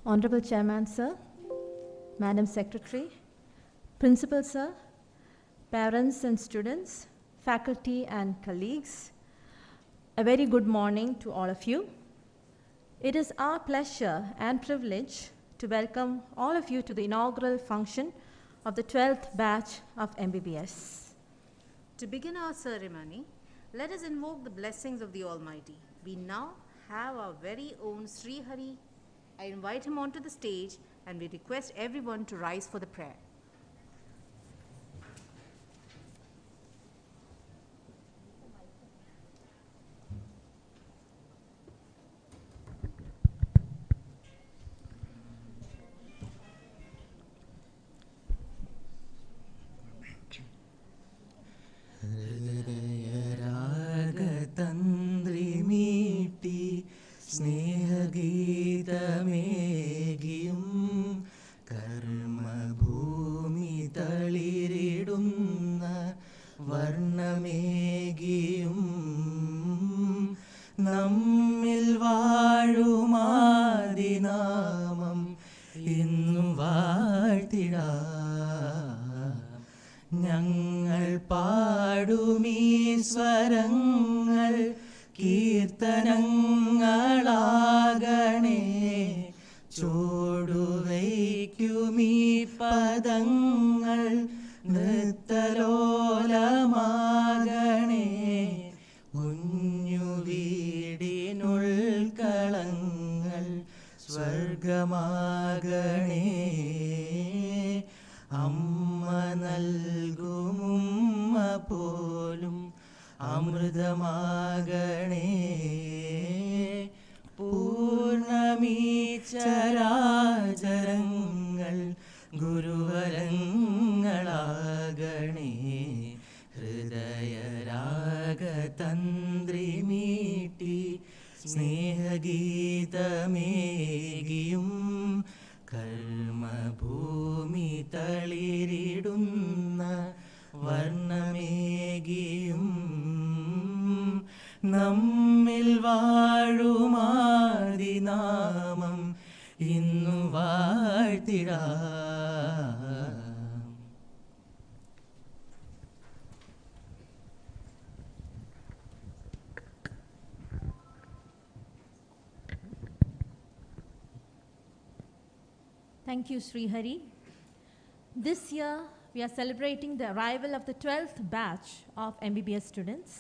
Honorable Chairman, sir, Madam Secretary, Principal, sir, parents and students, faculty and colleagues, a very good morning to all of you. It is our pleasure and privilege to welcome all of you to the inaugural function of the 12th batch of MBBS. To begin our ceremony, let us invoke the blessings of the Almighty. We now have our very own Sri Hari. I invite him onto the stage and we request everyone to rise for the prayer. സ്നേഹഗീതമേകിയും കർമ്മഭൂമി തളിരിടുന്ന വർണ്ണമേകിയും നമ്മിൽ വാഴുമാദിനാമം ഇന്നും വാഴ്ത്തിടാം. ഞങ്ങൾ പാടുമീ സ്വരങ്ങൾ കീർത്തനങ്ങളാകണേ, ചൂടുവയ്ക്കുമീ പദങ്ങൾ നൃത്തലോലമാകണേ. കുഞ്ഞു വീടിനുൾക്കളങ്ങൾ സ്വർഗമാകണേ, അമ്മ നൽകുമുമ്മ പോലും അമൃതമാകണേ. പൂർണ്ണമീ ചരാചരങ്ങൾ ഗുരുവരങ്ങളാകണേ. ഹൃദയരാഗതന്ത്രി മീട്ടി സ്നേഹഗീതമേകിയും കർമ്മഭൂമി തളിരിടുന്ന വർണ്ണമേകിയും നമ്മിൽ വാഴുമാദിനാമം ഇന്നു വാഴ്ത്തിടാം. Thank you, Sri Hari. This year, we are celebrating the arrival of the 12th batch of MBBS students.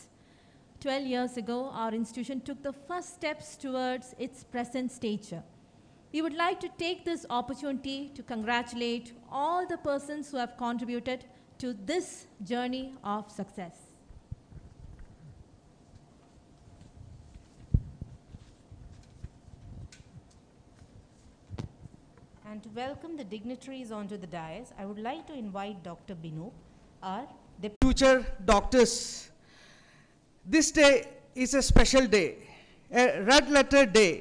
12 years ago, our institution took the first steps towards its present stature. We would like to take this opportunity to congratulate all the persons who have contributed to this journey of success. And to welcome the dignitaries onto the dais, I would like to invite Dr. Binu, our future doctors. This day is a special day, a red letter day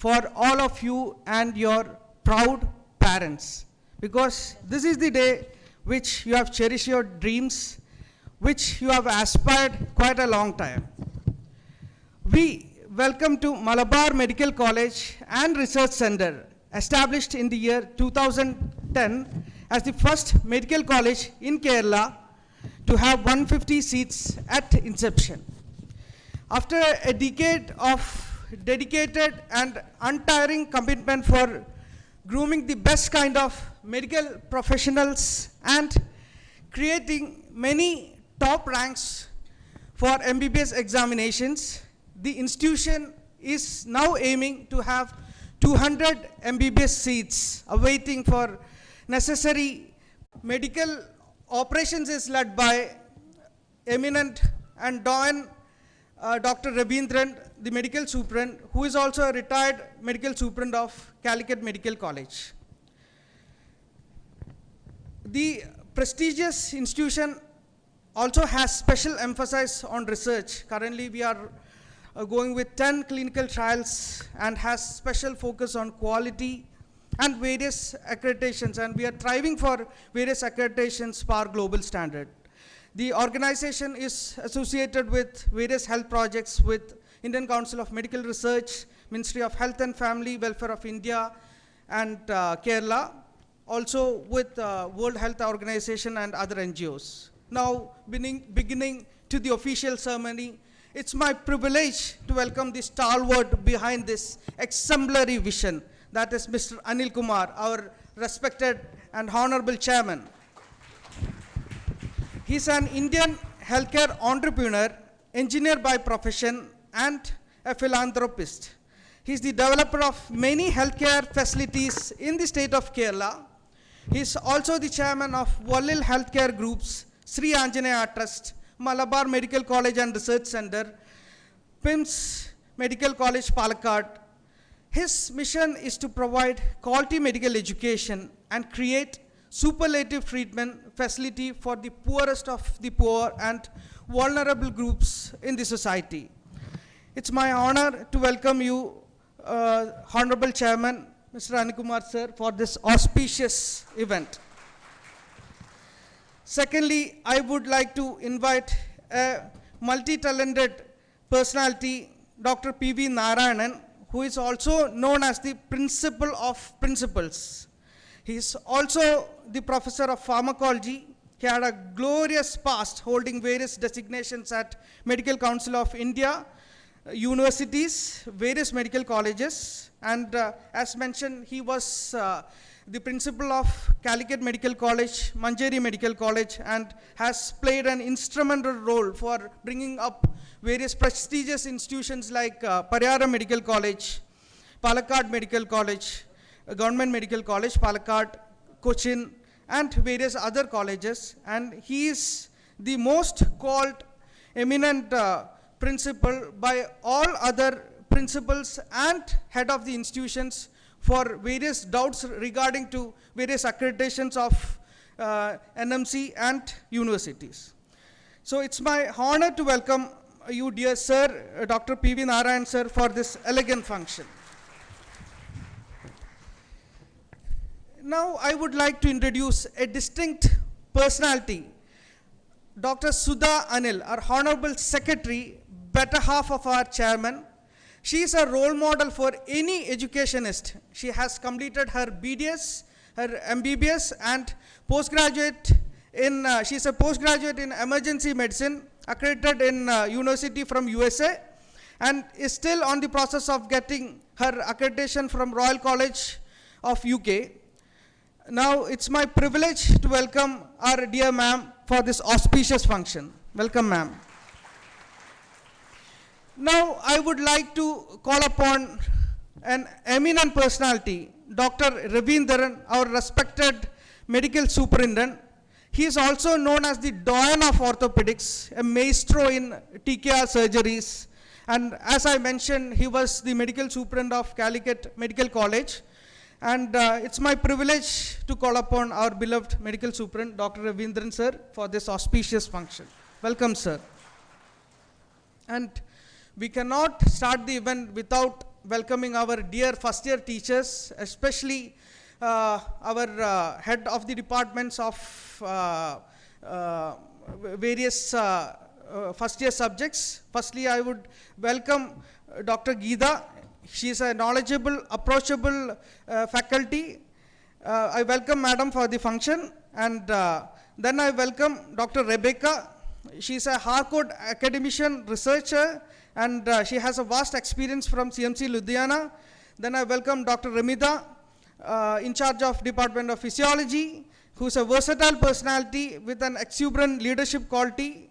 for all of you and your proud parents, because this is the day which you have cherished your dreams, which you have aspired quite a long time. We welcome to Malabar Medical College and Research Center, established in the year 2010 as the first medical college in Kerala to have 150 seats at inception. After a decade of dedicated and untiring commitment for grooming the best kind of medical professionals and creating many top ranks for MBBS examinations, the institution is now aiming to have 200 MBBS seats awaiting for necessary medical operations is led by eminent and Don Dr. Rabindran, the medical superint, who is also a retired medical superint of Calicut Medical College. The prestigious institution also has special emphasis on research. Currently, we are going with 10 clinical trials and has special focus on quality and various accreditations, and we are thriving for various accreditations per global standard. The organization is associated with various health projects with Indian Council of Medical Research, Ministry of Health and Family Welfare of India, and Kerala, also with World Health Organization and other NGOs. Now, beginning to the official ceremony, it's my privilege to welcome the stalwart behind this exemplary vision, that is Mr. Anil Kumar, our respected and honorable chairman. He's an Indian healthcare entrepreneur, engineer by profession, and a philanthropist. He's the developer of many healthcare facilities in the state of Kerala. He's also the chairman of Wallil Healthcare Group's Sri Anjaneya Trust, Malabar Medical College and Research Center, PIMS Medical College, Palakkad. His mission is to provide quality medical education and create superlative treatment facility for the poorest of the poor and vulnerable groups in the society. It's my honor to welcome you, Honorable Chairman, Mr. Anil Kumar, sir, for this auspicious event. Secondly, I would like to invite a multi-talented personality, Dr. Pv Narayanan, who is also known as the Principal of Principals. He is also the Professor of Pharmacology. He had a glorious past holding various designations at Medical Council of India, universities, various medical colleges, and as mentioned, he was the principal of Calicut Medical College, Manjeri Medical College, and has played an instrumental role for bringing up various prestigious institutions like Pariyara Medical College, Palakkad Medical College, Government Medical College, Palakkad, Cochin, and various other colleges. And he is the most called eminent principal by all other principals and head of the institutions for various doubts regarding to various accreditations of NMC and universities. So it's my honor to welcome you, dear sir, Dr. Pv Narayanan sir, for this elegant function. Now I would like to introduce a distinct personality, Dr. Sudha Anil, our Honorable Secretary, better half of our chairman. She is a role model for any educationist. She has completed her BDS, her MBBS, and postgraduate in, she's a postgraduate in emergency medicine, accredited in university from USA, and is still on the process of getting her accreditation from Royal College of UK. Now it's my privilege to welcome our dear ma'am for this auspicious function. Welcome, ma'am. Now I would like to call upon an eminent personality, Dr. Ravindran, our respected medical superintendent. He is also known as the Doyen of Orthopedics, a maestro in TKR surgeries. And as I mentioned, he was the medical superintendent of Calicut Medical College. And it's my privilege to call upon our beloved medical superintendent, Dr. Ravindran sir, for this auspicious function. Welcome, sir. And we cannot start the event without welcoming our dear first year teachers, especially our head of the departments of various first year subjects. Firstly, I would welcome Dr. Geeta. She is a knowledgeable, approachable faculty. I welcome madam for the function, and then I welcome Dr. Rebecca. She is a hardcore academician, researcher, and she has a vast experience from CMC Ludhiana. Then I welcome Dr. Ramita, in charge of Department of Physiology, who is a versatile personality with an exuberant leadership quality,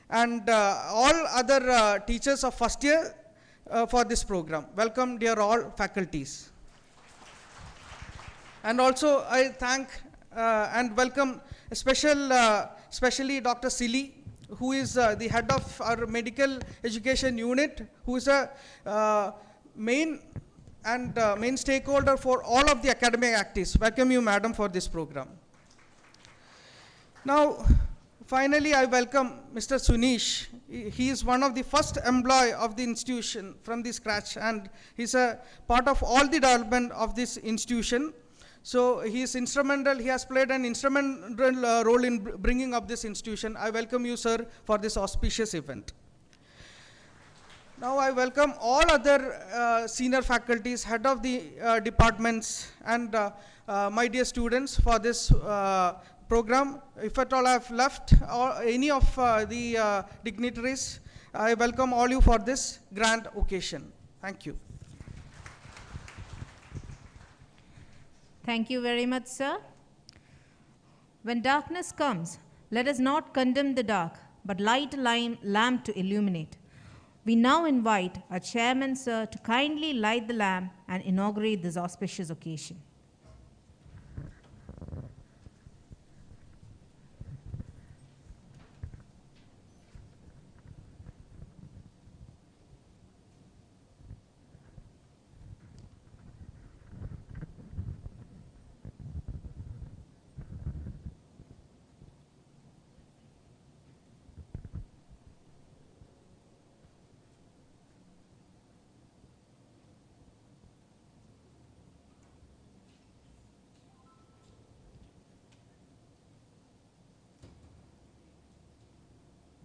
and all other teachers of first year for this program. Welcome, dear all faculties. And also I thank and welcome especially Dr. Silly, who is the head of our medical education unit, who is a main stakeholder for all of the academic activities. Welcome you, madam, for this program. Now, Finally, I welcome Mr. Sunish. He is one of the first employee of the institution from the scratch, and he's a part of all the development of this institution. So he is instrumental, he has played an instrumental role in bringing up this institution. I welcome you, sir, for this auspicious event. Now I welcome all other senior faculties, head of the departments, and my dear students for this program. If at all I have left or any of the dignitaries, I welcome all you for this grand occasion. Thank you. Thank you very much, sir. When darkness comes, let us not condemn the dark, but light a lamp to illuminate. We now invite our chairman, sir, to kindly light the lamp and inaugurate this auspicious occasion.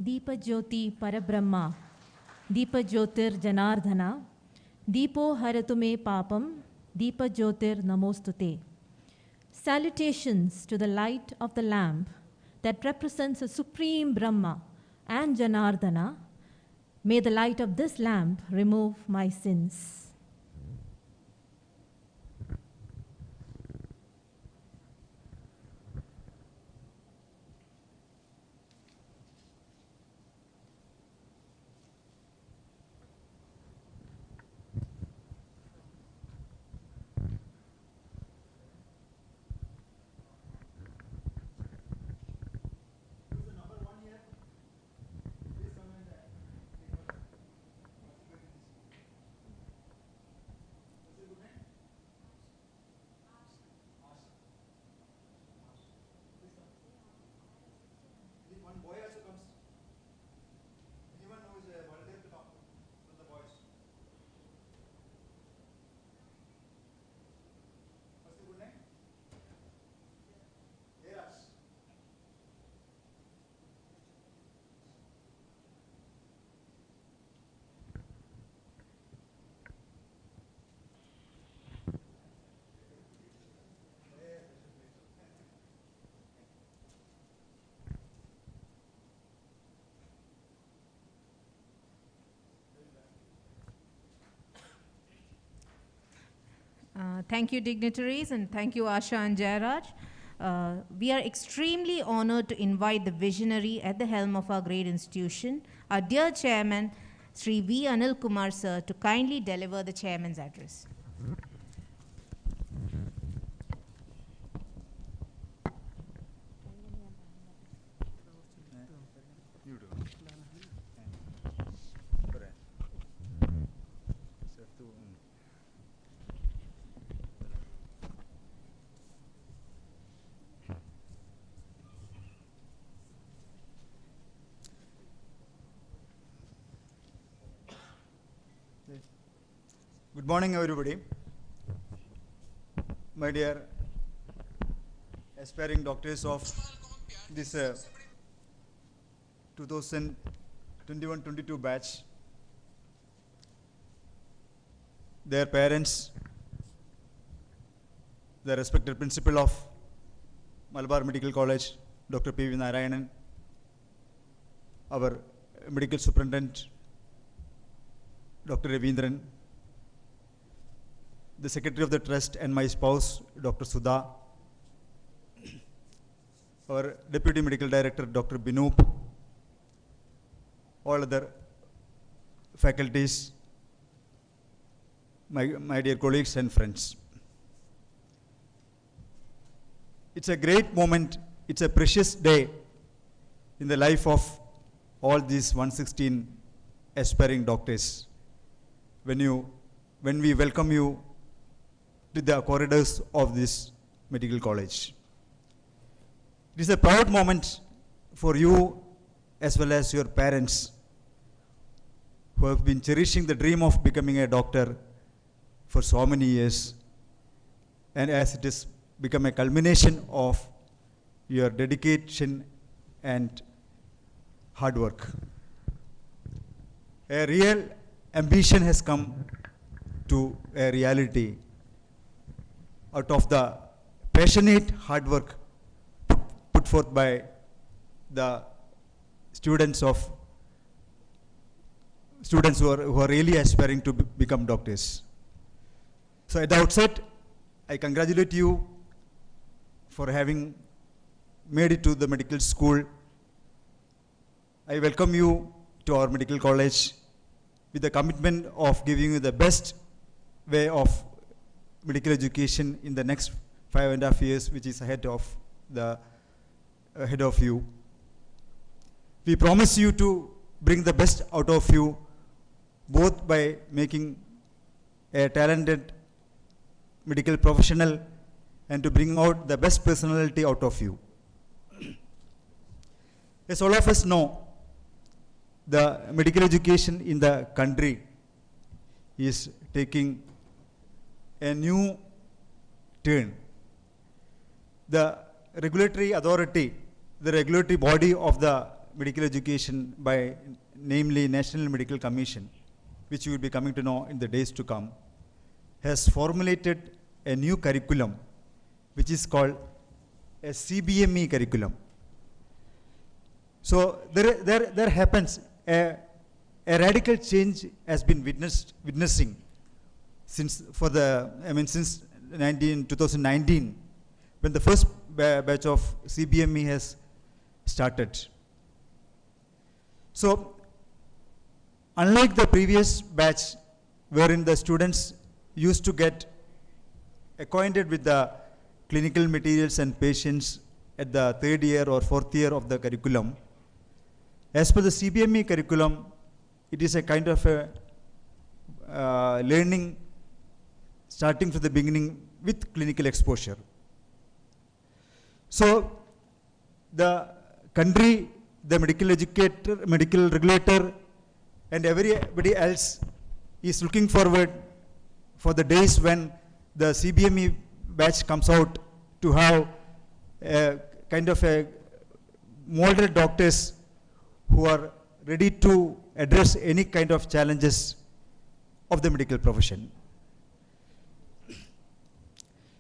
Deepa Jyoti Parabrahma, Deepa Jyotir Janardhana, Deepo Haratume Papam, Deepa Jyotir Namostute. Salutations to the light of the lamp that represents a supreme Brahma and Janardhana. May the light of this lamp remove my sins. Thank you, dignitaries, and thank you, Asha and Jairaj. We are extremely honored to invite the visionary at the helm of our great institution, our dear chairman, Sri V. Anil Kumar, sir, to kindly deliver the chairman's address. Good morning, everybody. My dear aspiring doctors of this 2021-22 batch, their parents, the respected principal of Malabar Medical College, Dr. Pv Narayanan, our medical superintendent, Dr. Ravindran, the secretary of the trust and my spouse, Dr. Sudha, our deputy medical director, Dr. Binoop, all other faculties, my dear colleagues and friends. It's a great moment, it's a precious day in the life of all these 116 aspiring doctors when we welcome you to the corridors of this medical college. It is a proud moment for you as well as your parents who have been cherishing the dream of becoming a doctor for so many years, and as it has become a culmination of your dedication and hard work. A real ambition has come to a reality out of the passionate hard work put forth by the students who are really aspiring to become doctors. So at the outset, I congratulate you for having made it to the medical school. I welcome you to our medical college with the commitment of giving you the best way of medical education in the next 5.5 years, which is ahead of you. We promise you to bring the best out of you, both by making a talented medical professional and to bring out the best personality out of you. As all of us know, the medical education in the country is taking a new turn. The regulatory authority, the regulatory body of the medical education, by namely National Medical Commission, which you will be coming to know in the days to come, has formulated a new curriculum which is called a Cbme curriculum. So there happens a radical change has been witnessing since 2019, when the first batch of Cbme has started. So unlike the previous batch, wherein the students used to get acquainted with the clinical materials and patients at the 3rd year or 4th year of the curriculum, as per the Cbme curriculum, it is a kind of a learning starting from the beginning with clinical exposure. So the country, the medical educator, medical regulator, and everybody else is looking forward for the days when the Cbme batch comes out to have a kind of a molded doctors who are ready to address any kind of challenges of the medical profession.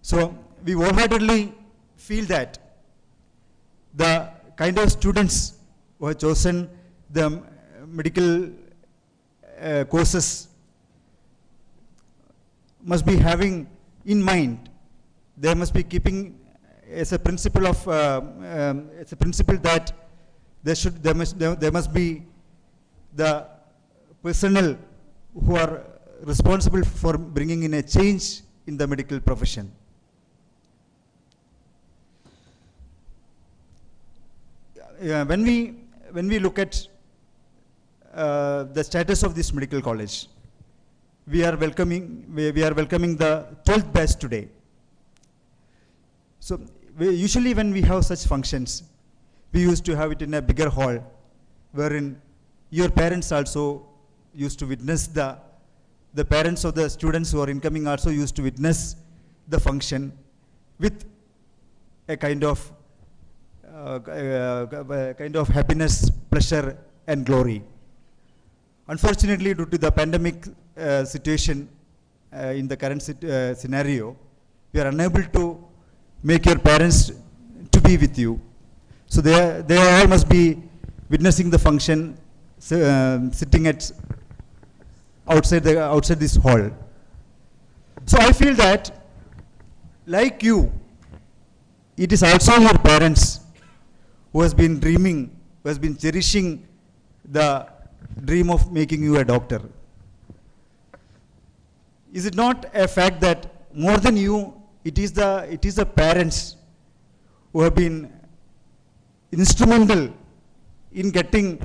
So we wholeheartedly feel that the kind of students who have chosen the medical courses must be having in mind, they must be keeping as a principle of it's a principle that there must be the personnel who are responsible for bringing in a change in the medical profession. When we look at the status of this medical college, we are welcoming the 12th batch today. So usually when we have such functions, we used to have it in a bigger hall, wherein your parents also used to witness the parents of the students who are incoming also used to witness the function with a kind of happiness, pleasure, and glory. Unfortunately, due to the pandemic situation in the current scenario, we are unable to make your parents to be with you. So they all must be witnessing the function, sitting outside this hall. So I feel that, like you, it is also your parents who has been dreaming, who has been cherishing the dream of making you a doctor. Is it not a fact that more than you, it is the parents who have been instrumental in getting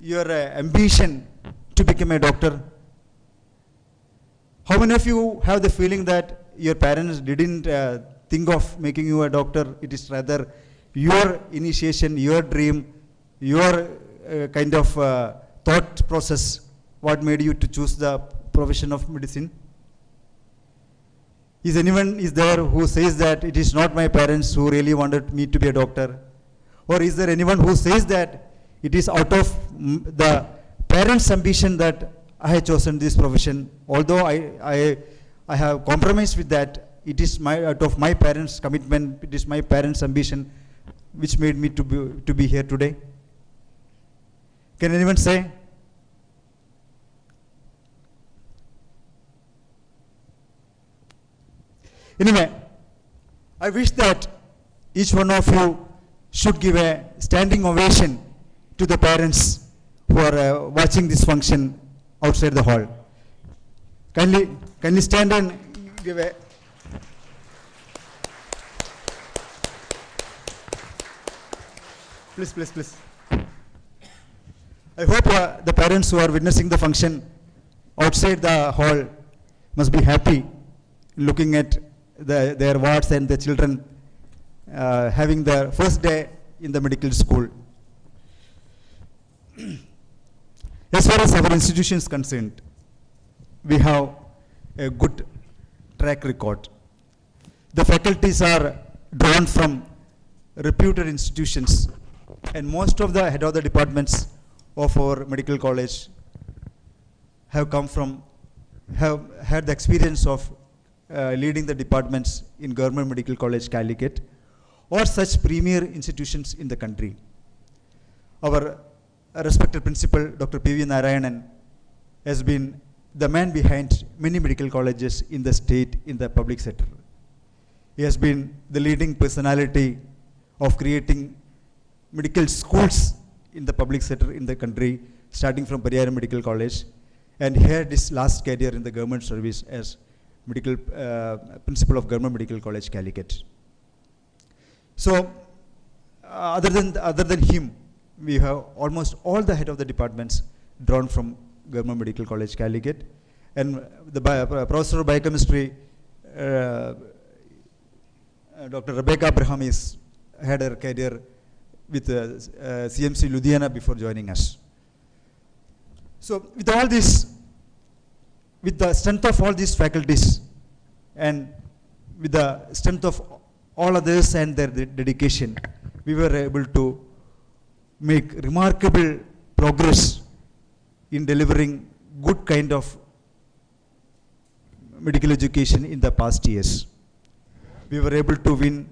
your ambition to become a doctor? How many of you have the feeling that your parents didn't think of making you a doctor? It is rather your initiation, your dream, your kind of thought process, what made you to choose the profession of medicine? Is anyone is there who says that it is not my parents who really wanted me to be a doctor? Or is there anyone who says that it is out of the parents' ambition that I have chosen this profession? Although I have compromised with that, it is out of my parents' commitment, it is my parents' ambition which made me to be here today. Can anyone say? Anyway, I wish that each one of you should give a standing ovation to the parents who are watching this function outside the hall. Kindly stand and give a please. I hope the parents who are witnessing the function outside the hall must be happy looking at their wards and the children having their first day in the medical school. As far as our institution is concerned, we have a good track record. The faculties are drawn from reputed institutions, and most of the head of the departments of our medical college have had the experience of leading the departments in Government Medical College, Calicut, or such premier institutions in the country. Our respected principal, Dr. Pv Narayanan, has been the man behind many medical colleges in the state, in the public sector. He has been the leading personality of creating medical schools in the public sector in the country, starting from Pariyar Medical College, and he had his last career in the government service as medical principal of Government Medical College, Calicut. So, other than him, we have almost all the head of the departments drawn from Government Medical College, Calicut, and the professor of biochemistry, Dr. Rebecca Abraham, had her career with CMC Ludhiana before joining us. So, with all this, with the strength of all these faculties and with the strength of all others and their dedication, we were able to make remarkable progress in delivering good kind of medical education in the past years. We were able to win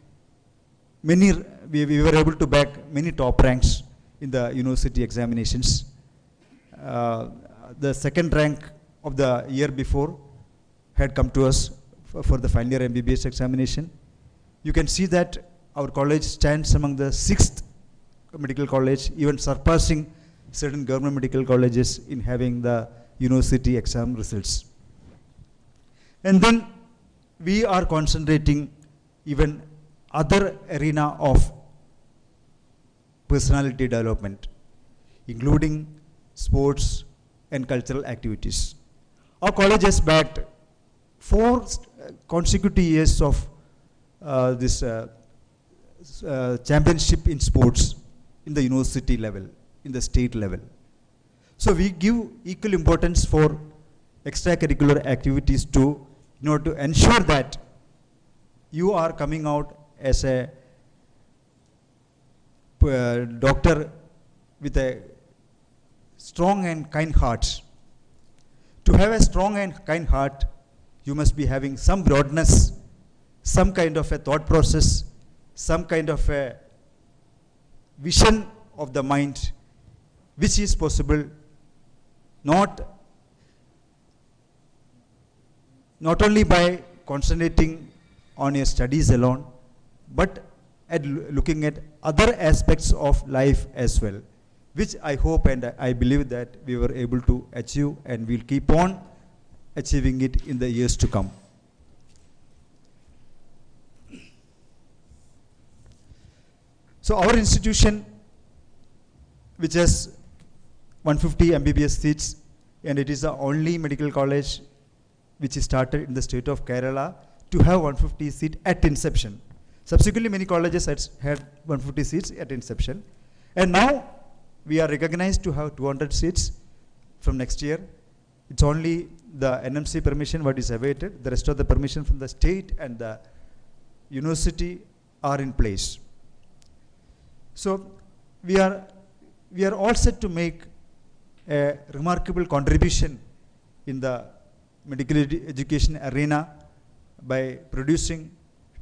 many, we were able to back many top ranks in the university examinations. The second rank of the year before had come to us for the final year MBBS examination. You can see that our college stands among the 6th medical college, even surpassing certain government medical colleges in having the university exam results. And then we are concentrating even other arena of personality development, including sports and cultural activities. Our college has backed 4 consecutive years of this championship in sports in the university level, in the state level. So we give equal importance for extracurricular activities too, in order to ensure that you are coming out as a doctor with a strong and kind heart. To have a strong and kind heart, you must be having some broadness, some kind of a thought process, some kind of a vision of the mind, which is possible not only by concentrating on your studies alone, but at looking at other aspects of life as well, which I hope and I believe that we were able to achieve, and we'll keep on achieving it in the years to come. So our institution, which has 150 MBBS seats, and it is the only medical college which is started in the state of Kerala to have 150 seats at inception. Subsequently, many colleges had 150 seats at inception. And now we are recognized to have 200 seats from next year. It's only the NMC permission what is awaited. The rest of the permission from the state and the university are in place. So we are all set to make a remarkable contribution in the medical education arena by producing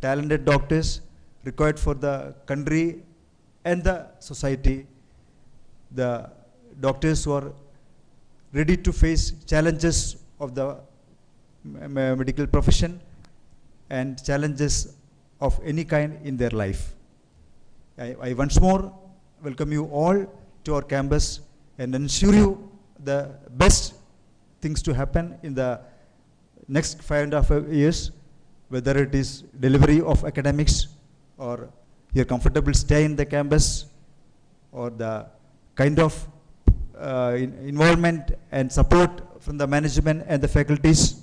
talented doctors required for the country and the society, the doctors who are ready to face challenges of the medical profession and challenges of any kind in their life. I once more welcome you all to our campus and ensure you the best things to happen in the next 5.5 years, whether it is delivery of academics or your comfortable stay in the campus or the kind of involvement and support from the management and the faculties.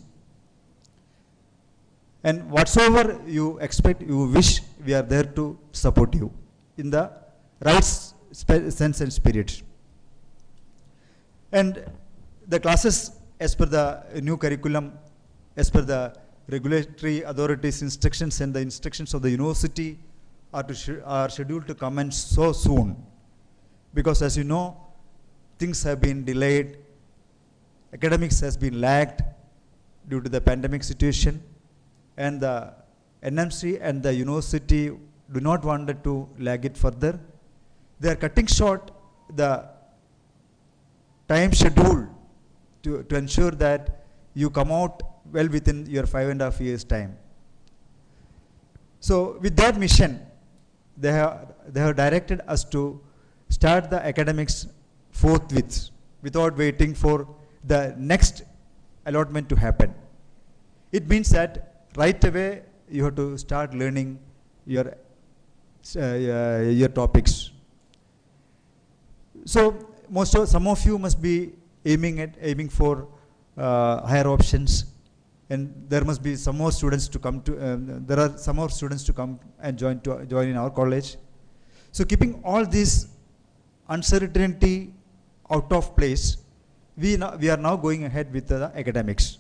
And whatsoever you expect, you wish, we are there to support you in the right sense and spirit. And the classes, as per the new curriculum, as per the regulatory authorities' instructions and the instructions of the university, are scheduled to commence so soon. Because as you know, things have been delayed, academics has been lagged due to the pandemic situation, and the NMC and the university do not want to lag it further. They are cutting short the time schedule to ensure that you come out well within your 5.5 years time. So with that mission, they have directed us to start the academics forthwith, without waiting for the next allotment to happen. It means that right away you have to start learning your topics. So some of you must be aiming for higher options, and there must be some more students to come to. There are some more students to come and join in our college. So keeping all this uncertainty out of place, we are now going ahead with the academics.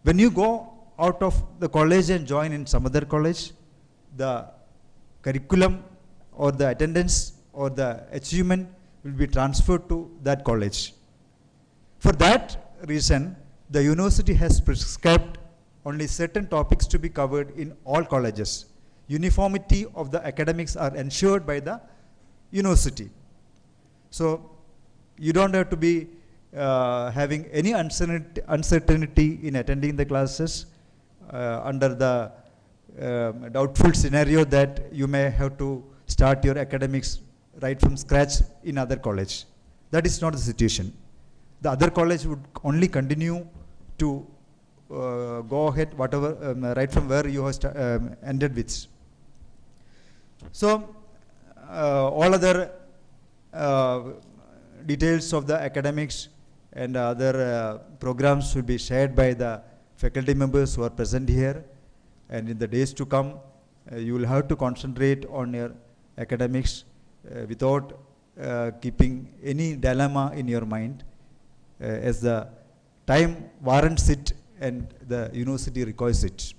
When you go out of the college and join in some other college, the curriculum or the attendance or the achievement will be transferred to that college. For that reason, the university has prescribed only certain topics to be covered in all colleges. Uniformity of the academics are ensured by the university. So you don't have to be having any uncertainty in attending the classes under the doubtful scenario that you may have to start your academics right from scratch in other college. That is not the situation. The other college would only continue to go ahead whatever right from where you have ended with. So all other details of the academics and other programs will be shared by the faculty members who are present here, and in the days to come you will have to concentrate on your academics without keeping any dilemma in your mind, as the time warrants it and the university requires it.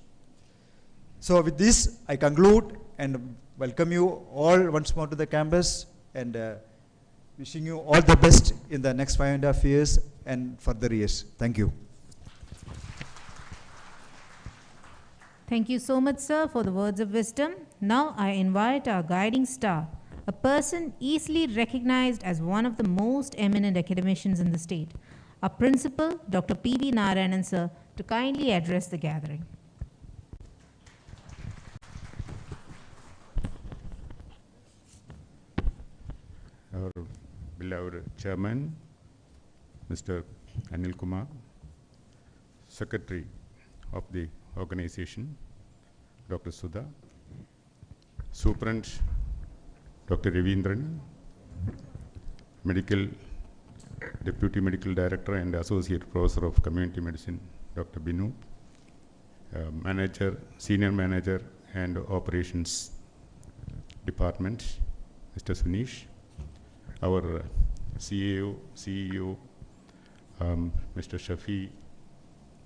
So with this I conclude and welcome you all once more to the campus, and wishing you all the best in the next 5.5 years and further years. Thank you. Thank you so much, sir, for the words of wisdom. Now I invite our guiding star, a person easily recognized as one of the most eminent academicians in the state, our principal, Dr. Pv Narayanan, sir, to kindly address the gathering. Our beloved chairman, Mr. Anil Kumar, secretary of the organization, Dr. Sudha, Superint Dr. Ravindran, Deputy Medical Director and Associate Professor of Community Medicine, Dr. Binu, Senior Manager and Operations Department, Mr. Sunish, our CEO, CEO, Mr. Shafi,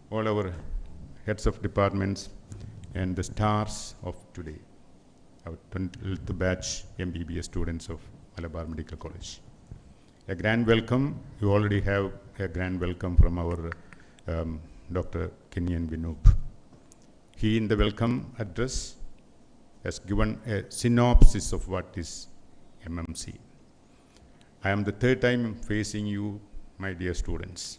all our heads of departments, and the stars of today, our 12th batch MBBS students of Malabar Medical College. A grand welcome. You already have a grand welcome from our Dr. Kenyan Vinoob. He, in the welcome address, has given a synopsis of what is MMC. I am the third time facing you, my dear students.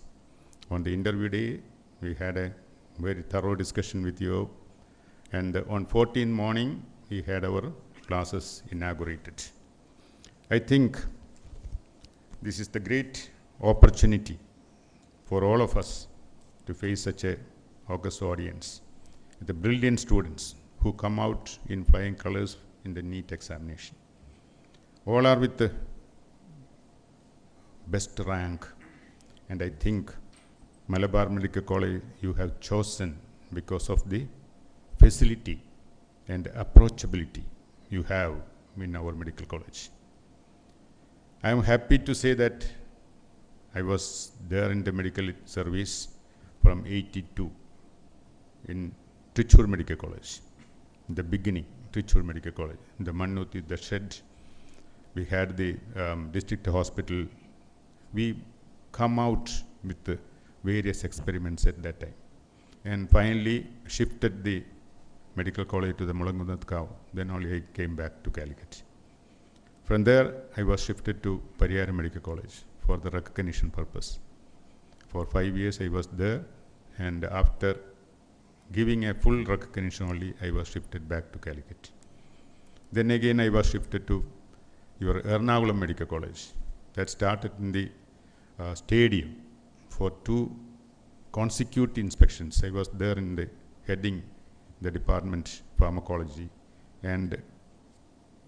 On the interview day, we had a very thorough discussion with you, and on 14th morning, we had our classes inaugurated. I think this is the great opportunity for all of us to face such a august audience. The brilliant students who come out in flying colors in the NEET examination. All are with the best rank, and I think Malabar Medical College you have chosen because of the facility and approachability you have in our medical college. I am happy to say that I was there in the medical service from 82 in Trichur Medical College. In the beginning, Trichur Medical College. In the Mannuthi, the shed, we had the district hospital. We come out with the various experiments at that time. And finally shifted the medical college to the Mulangundath. Then only I came back to Calicut. From there, I was shifted to Pariyar Medical College for the recognition purpose. For 5 years, I was there, and after giving a full recognition only, I was shifted back to Calicut. Then again, I was shifted to your Ernakulam Medical College. That started in the stadium for 2 consecutive inspections. I was there in the heading the department pharmacology and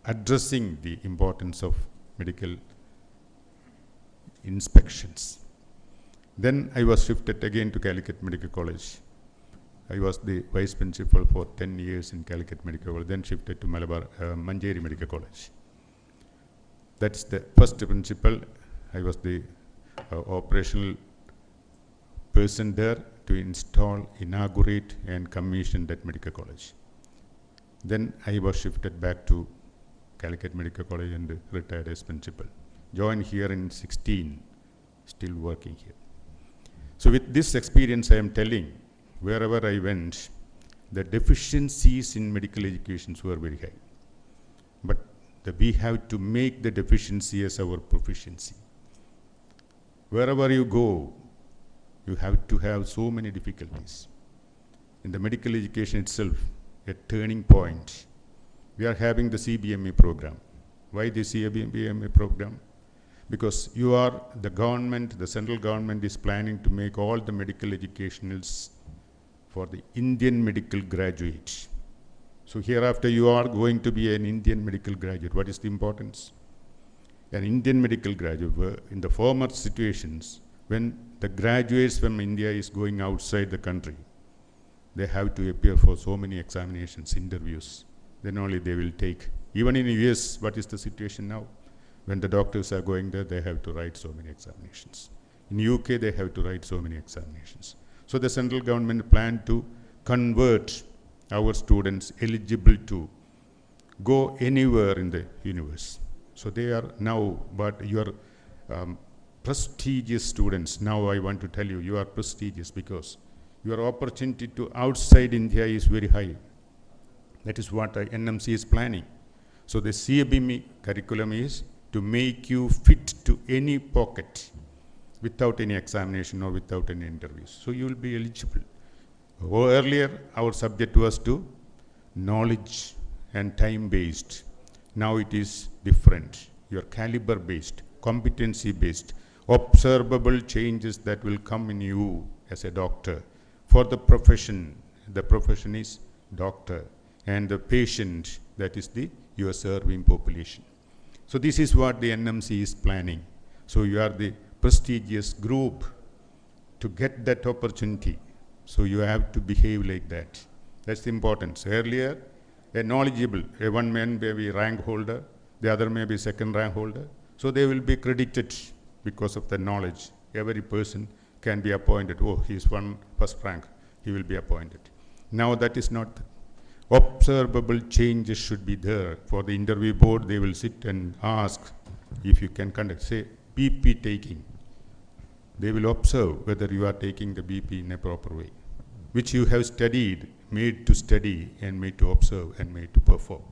addressing the importance of medical inspections. Then I was shifted again to Calicut Medical College. I was the vice principal for 10 years in Calicut Medical College, then shifted to Manjeri Medical College. That's the first principal. I was the operational person there to install, inaugurate, and commission that medical college. Then I was shifted back to Calicut Medical College and retired as principal. Joined here in 16, still working here. So with this experience, I am telling, wherever I went, the deficiencies in medical education were very high. But we have to make the deficiency as our proficiency. Wherever you go, you have to have so many difficulties. In the medical education itself, a turning point. We are having the Cbme program. Why the Cbme program? Because you are the government, the central government is planning to make all the medical educationals for the Indian medical graduates. So hereafter you are going to be an Indian medical graduate. What is the importance? An Indian medical graduate, in the former situations, when the graduates from India is going outside the country, they have to appear for so many examinations, interviews. Then only they will take. Even in US, what is the situation now? When the doctors are going there, they have to write so many examinations. In UK, they have to write so many examinations. So the central government planned to convert our students eligible to go anywhere in the universe. So they are now, but your prestigious students, now I want to tell you, you are prestigious because your opportunity to outside India is very high. That is what NMC is planning. So the Cbme curriculum is to make you fit to any pocket without any examination or without any interviews. So you will be eligible. Earlier, our subject was to knowledge and time-based. Now it is different. Your caliber-based, competency-based, observable changes that will come in you as a doctor. For the profession is doctor, and the patient, that is your serving population. So this is what the NMC is planning. So you are the prestigious group to get that opportunity. So you have to behave like that. That's the importance. Earlier, a knowledgeable, one man may be rank holder, the other may be second rank holder. So they will be credited because of the knowledge. Every person can be appointed. Oh, he is one first rank, he will be appointed. Now that is not. Observable changes should be there. For the interview board, they will sit and ask if you can conduct, say, BP taking. They will observe whether you are taking the BP in a proper way, which you have studied, made to study and made to observe and made to perform.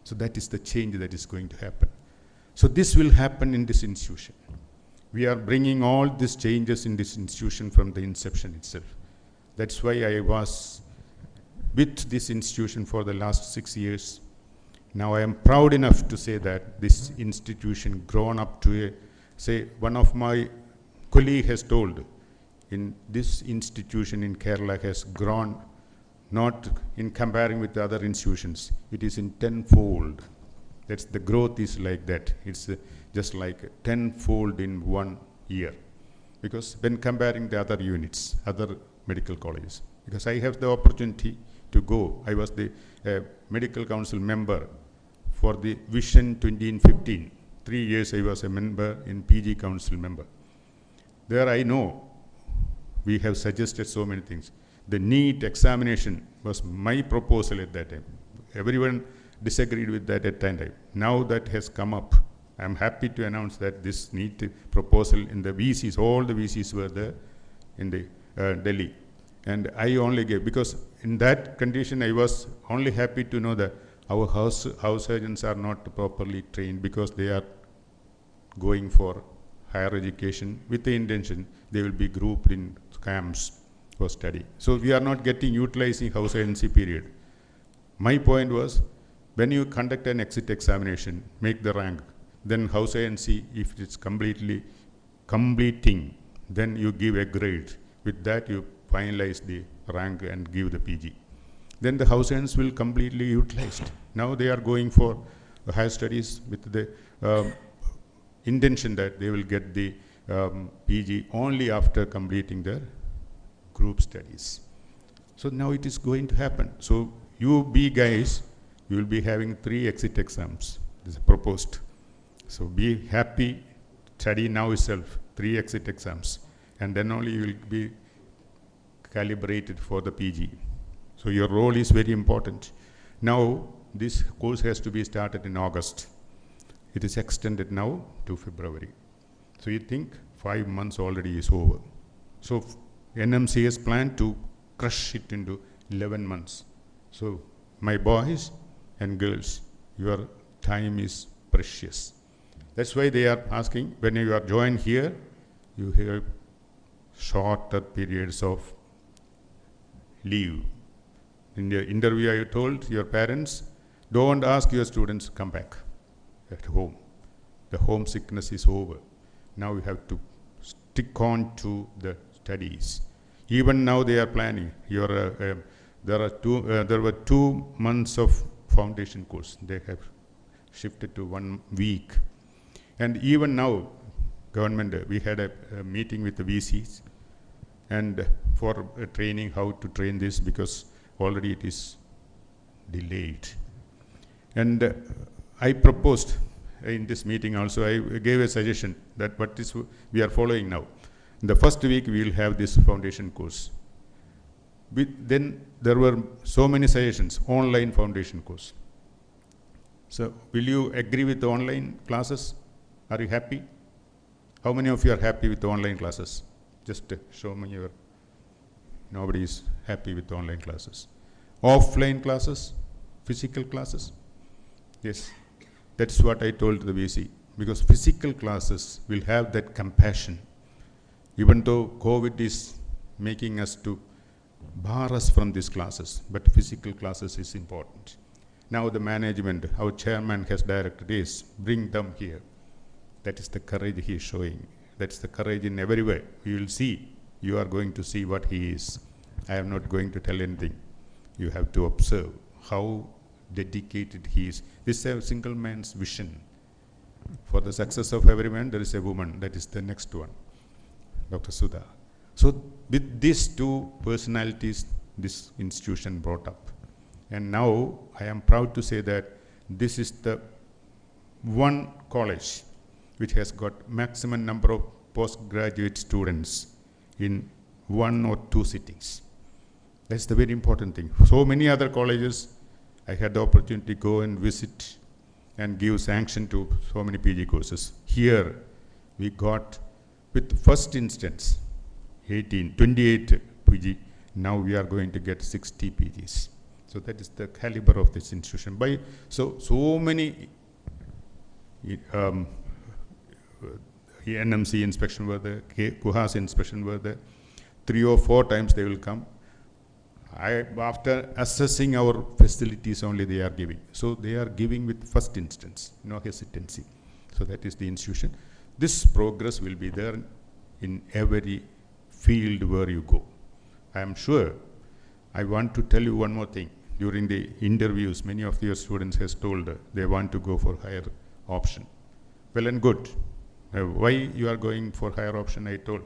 So that is the change that is going to happen. So this will happen in this institution. We are bringing all these changes in this institution from the inception itself. That's why I was with this institution for the last 6 years. Now I am proud enough to say that this institution grown up to a, say, one of my colleague has told, in this institution in Kerala has grown, not in comparing with the other institutions, it is in tenfold. That's the growth is like that. It's just like tenfold in 1 year. Because when comparing the other units, other medical colleges, because I have the opportunity to go. I was the medical council member for the Vision 2015. 3 years I was a member in PG council member. There I know we have suggested so many things. The NEET examination was my proposal at that time. Everyone disagreed with that at that time. Now that has come up. I am happy to announce that this NEET proposal in the VCs, all the VCs were there in the Delhi. And I only gave, because in that condition I was only happy to know that our house surgeons are not properly trained because they are going for higher education with the intention they will be grouped in camps for study. So we are not getting utilizing house agency period. My point was, when you conduct an exit examination, make the rank, then house agency, if it's completing, then you give a grade. With that you finalize the rank and give the PG. Then the house ends will completely utilized. Now they are going for higher studies with the intention that they will get the PG only after completing their group studies. So now it is going to happen. So you be guys, you will be having 3 exit exams. This is proposed. So be happy, study now itself, 3 exit exams. And then only you will be calibrated for the PG. So your role is very important. Now this course has to be started in August. It is extended now to February. So you think 5 months already is over. So NMC has planned to crush it into 11 months. So my boys and girls, your time is precious. That's why they are asking, when you are joined here, you have shorter periods of leave. In the interview I told your parents, don't ask your students to come back at home. The homesickness is over. Now you have to stick on to the studies. Even now they are planning. There were 2 months of foundation course. They have shifted to 1 week. And even now, government, we had a meeting with the VCs and for training, how to train this, because already it is delayed. And I proposed in this meeting also, I gave a suggestion that what is we are following now. In the first week we will have this foundation course. Then there were so many suggestions, online foundation course. So will you agree with the online classes? Are you happy? How many of you are happy with the online classes? Just show me your, nobody is happy with the online classes. Offline classes, physical classes? Yes, that's what I told the VC, because physical classes will have that compassion. Even though COVID is making us to bar us from these classes, but physical classes is important. Now the management, our chairman has directed is, bring them here. That is the courage he is showing. That's the courage in every way. You will see, you are going to see what he is. I am not going to tell anything. You have to observe how dedicated he is. This is a single man's vision. For the success of every man, there is a woman. That is the next one, Dr. Sudha. So with these 2 personalities, this institution brought up. And now I am proud to say that this is the one college which has got maximum number of postgraduate students in 1 or 2 sittings. That's the very important thing. So many other colleges, I had the opportunity to go and visit and give sanction to so many PG courses. Here, we got, with first instance, 28 PG. Now we are going to get 60 PGs. So that is the caliber of this institution. So many NMC inspection were there, KUHAS inspection were there. 3 or 4 times they will come. After assessing our facilities only they are giving. So they are giving with first instance, no hesitancy. So that is the institution. This progress will be there in every field where you go. I am sure. I want to tell you one more thing. During the interviews, many of your students has told they want to go for higher option. Well and good. Why you are going for higher option, I told.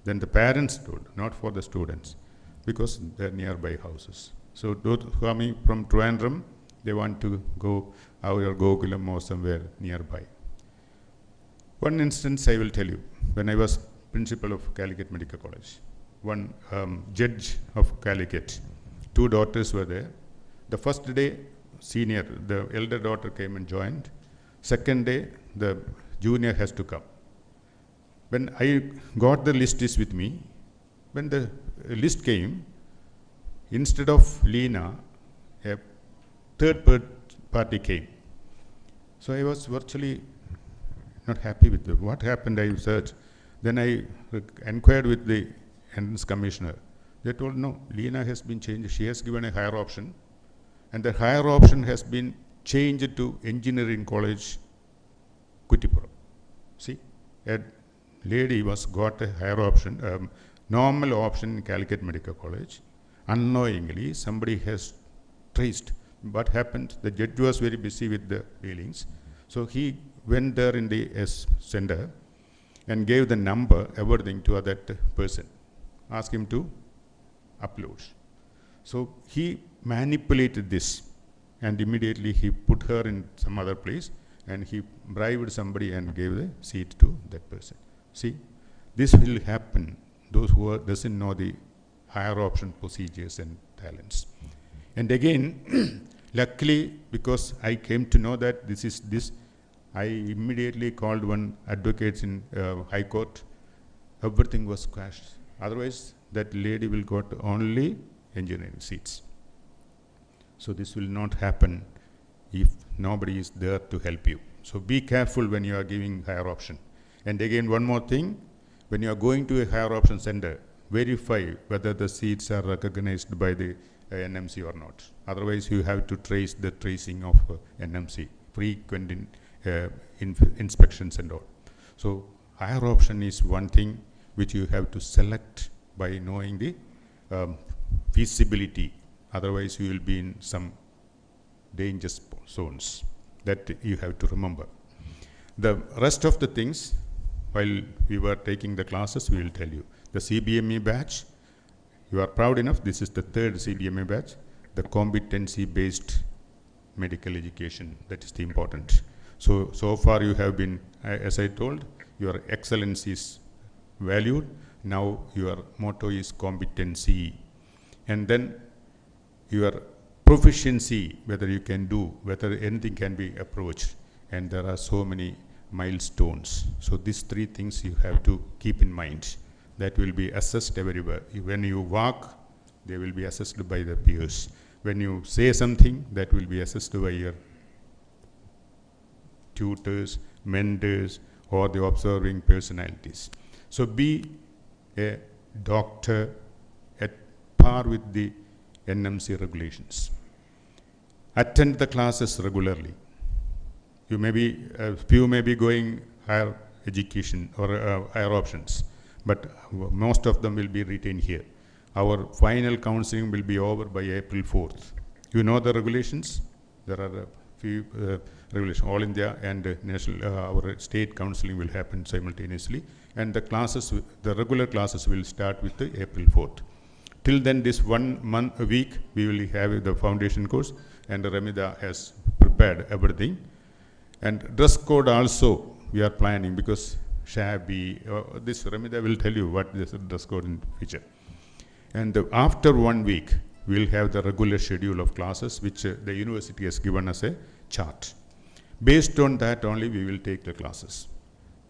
Then the parents told, not for the students, because they are nearby houses. So those who are coming from Trivandrum, they want to go either Gokulam or somewhere nearby. One instance I will tell you. When I was principal of Calicut Medical College, one judge of Calicut, 2 daughters were there. The first day, senior, the elder daughter came and joined. Second day, the junior has to come. When I got the list is with me, when the list came, instead of Lena, a third party came. So I was virtually not happy with it. What happened, I searched. Then I inquired with the entrance commissioner. They told, no, Lena has been changed. She has given a higher option. And the higher option has been changed to Engineering College, Kuttipuram. See, a lady was got a higher option, normal option in Calicut Medical College. Unknowingly, somebody has traced. What happened? The judge was very busy with the dealings. So he went there in the center and gave the number, everything to that person. Asked him to upload. So he manipulated this and immediately he put her in some other place and he bribed somebody and gave the seat to that person. See, this will happen. Those who doesn't know the higher option procedures and talents. And again, luckily, because I came to know that this is this, I immediately called one advocate in High Court. Everything was crashed. Otherwise, that lady will got only engineering seats. So this will not happen if nobody is there to help you. So be careful when you are giving higher option. And again, one more thing, when you are going to a higher option center, verify whether the seats are recognized by the NMC or not. Otherwise, you have to trace the tracing of NMC, frequent inspections and all. So higher option is one thing which you have to select by knowing the feasibility. Otherwise, you will be in some dangerous zones. That you have to remember. The rest of the things, while we were taking the classes, we will tell you. The Cbme batch, you are proud enough, this is the 3rd Cbme batch, the competency-based medical education, that is the important. So far you have been, as I told, your excellence is valued. Now your motto is competency. And then your proficiency, whether you can do, whether anything can be approached. And there are so many milestones. So these 3 things you have to keep in mind. That will be assessed everywhere. When you walk, they will be assessed by the peers. When you say something, that will be assessed by your tutors, mentors, or the observing personalities. So be a doctor at par with the NMC regulations. Attend the classes regularly. You may be, few may be going higher education or higher options, but most of them will be retained here. Our final counseling will be over by April 4th. You know the regulations? There are a few regulations, all India and national, our state counseling will happen simultaneously. And the classes, the regular classes will start with the April 4th. Till then, this 1 month, a week, we will have the foundation course, and Ramida has prepared everything. And dress code also, we are planning, because shabby, this Ramita will tell you what this dress code in future. And after 1 week, we'll have the regular schedule of classes, which the university has given us a chart. Based on that only, we will take the classes.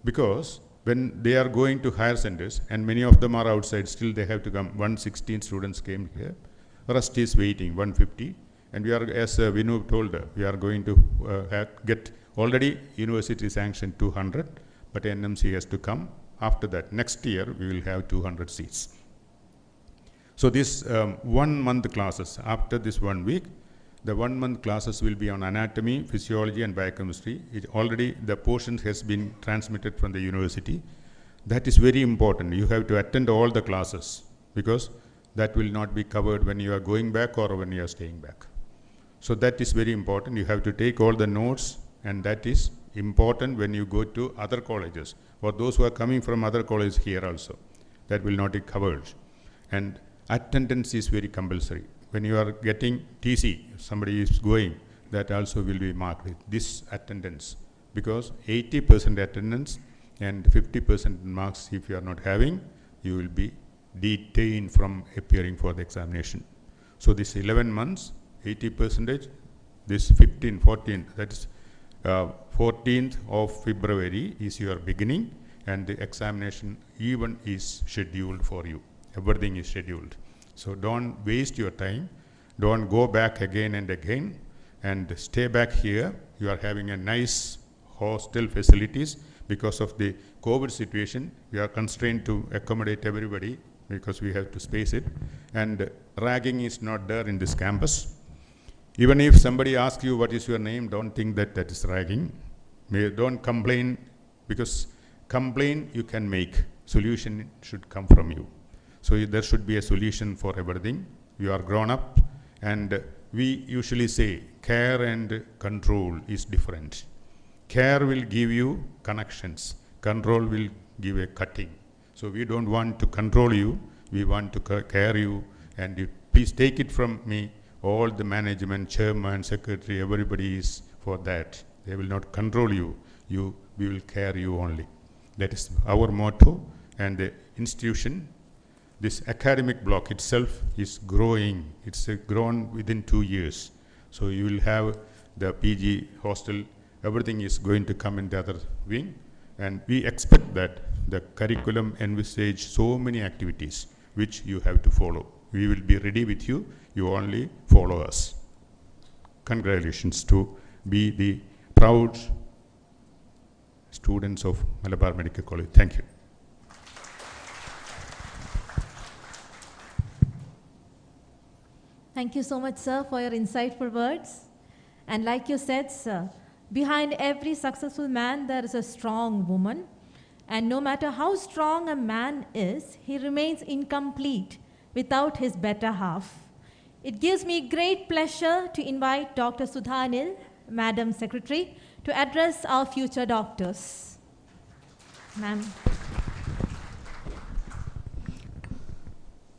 Because when they are going to higher centers, and many of them are outside, still they have to come. 116 students came here. The rest is waiting, 150. And we are, as Vinu told, we are going to get already university sanctioned 200, but NMC has to come. After that, next year, we will have 200 seats. So this 1 month classes, after this 1 week, the 1 month classes will be on anatomy, physiology and biochemistry. Already the portion has been transmitted from the university. That is very important. You have to attend all the classes, because that will not be covered when you are going back or when you are staying back. So that is very important. You have to take all the notes, and that is important when you go to other colleges, or those who are coming from other colleges here also. That will not be covered. And attendance is very compulsory. When you are getting TC, somebody is going, that also will be marked with this attendance, because 80% attendance and 50% marks if you are not having, you will be detained from appearing for the examination. So this 11 months, 80%, this 15, 14, that is 14th of February is your beginning, and the examination even is scheduled for you. Everything is scheduled. So don't waste your time. Don't go back again and again, and stay back here. You are having a nice hostel facilities. Because of the COVID situation, we are constrained to accommodate everybody, because we have to space it. And ragging is not there in this campus. Even if somebody asks you what is your name, don't think that that is ragging. Don't complain, because complain you can make. Solution should come from you. So there should be a solution for everything. You are grown up, and we usually say care and control is different. Care will give you connections. Control will give a cutting. So we don't want to control you. We want to care you. And you, please take it from me. All the management, chairman, secretary, everybody is for that. They will not control you. We will care you only. That is our motto. And the institution, this academic block itself is growing. It's grown within 2 years. So you will have the PG hostel. Everything is going to come in the other wing. And we expect that the curriculum envisage so many activities which you have to follow. We will be ready with you. You only follow us. Congratulations to be the proud students of Malabar Medical College. Thank you. Thank you so much, sir, for your insightful words. And like you said, sir, behind every successful man, there is a strong woman. And no matter how strong a man is, he remains incomplete without his better half. It gives me great pleasure to invite Dr. Sudha Anil, Madam Secretary, to address our future doctors. Ma'am.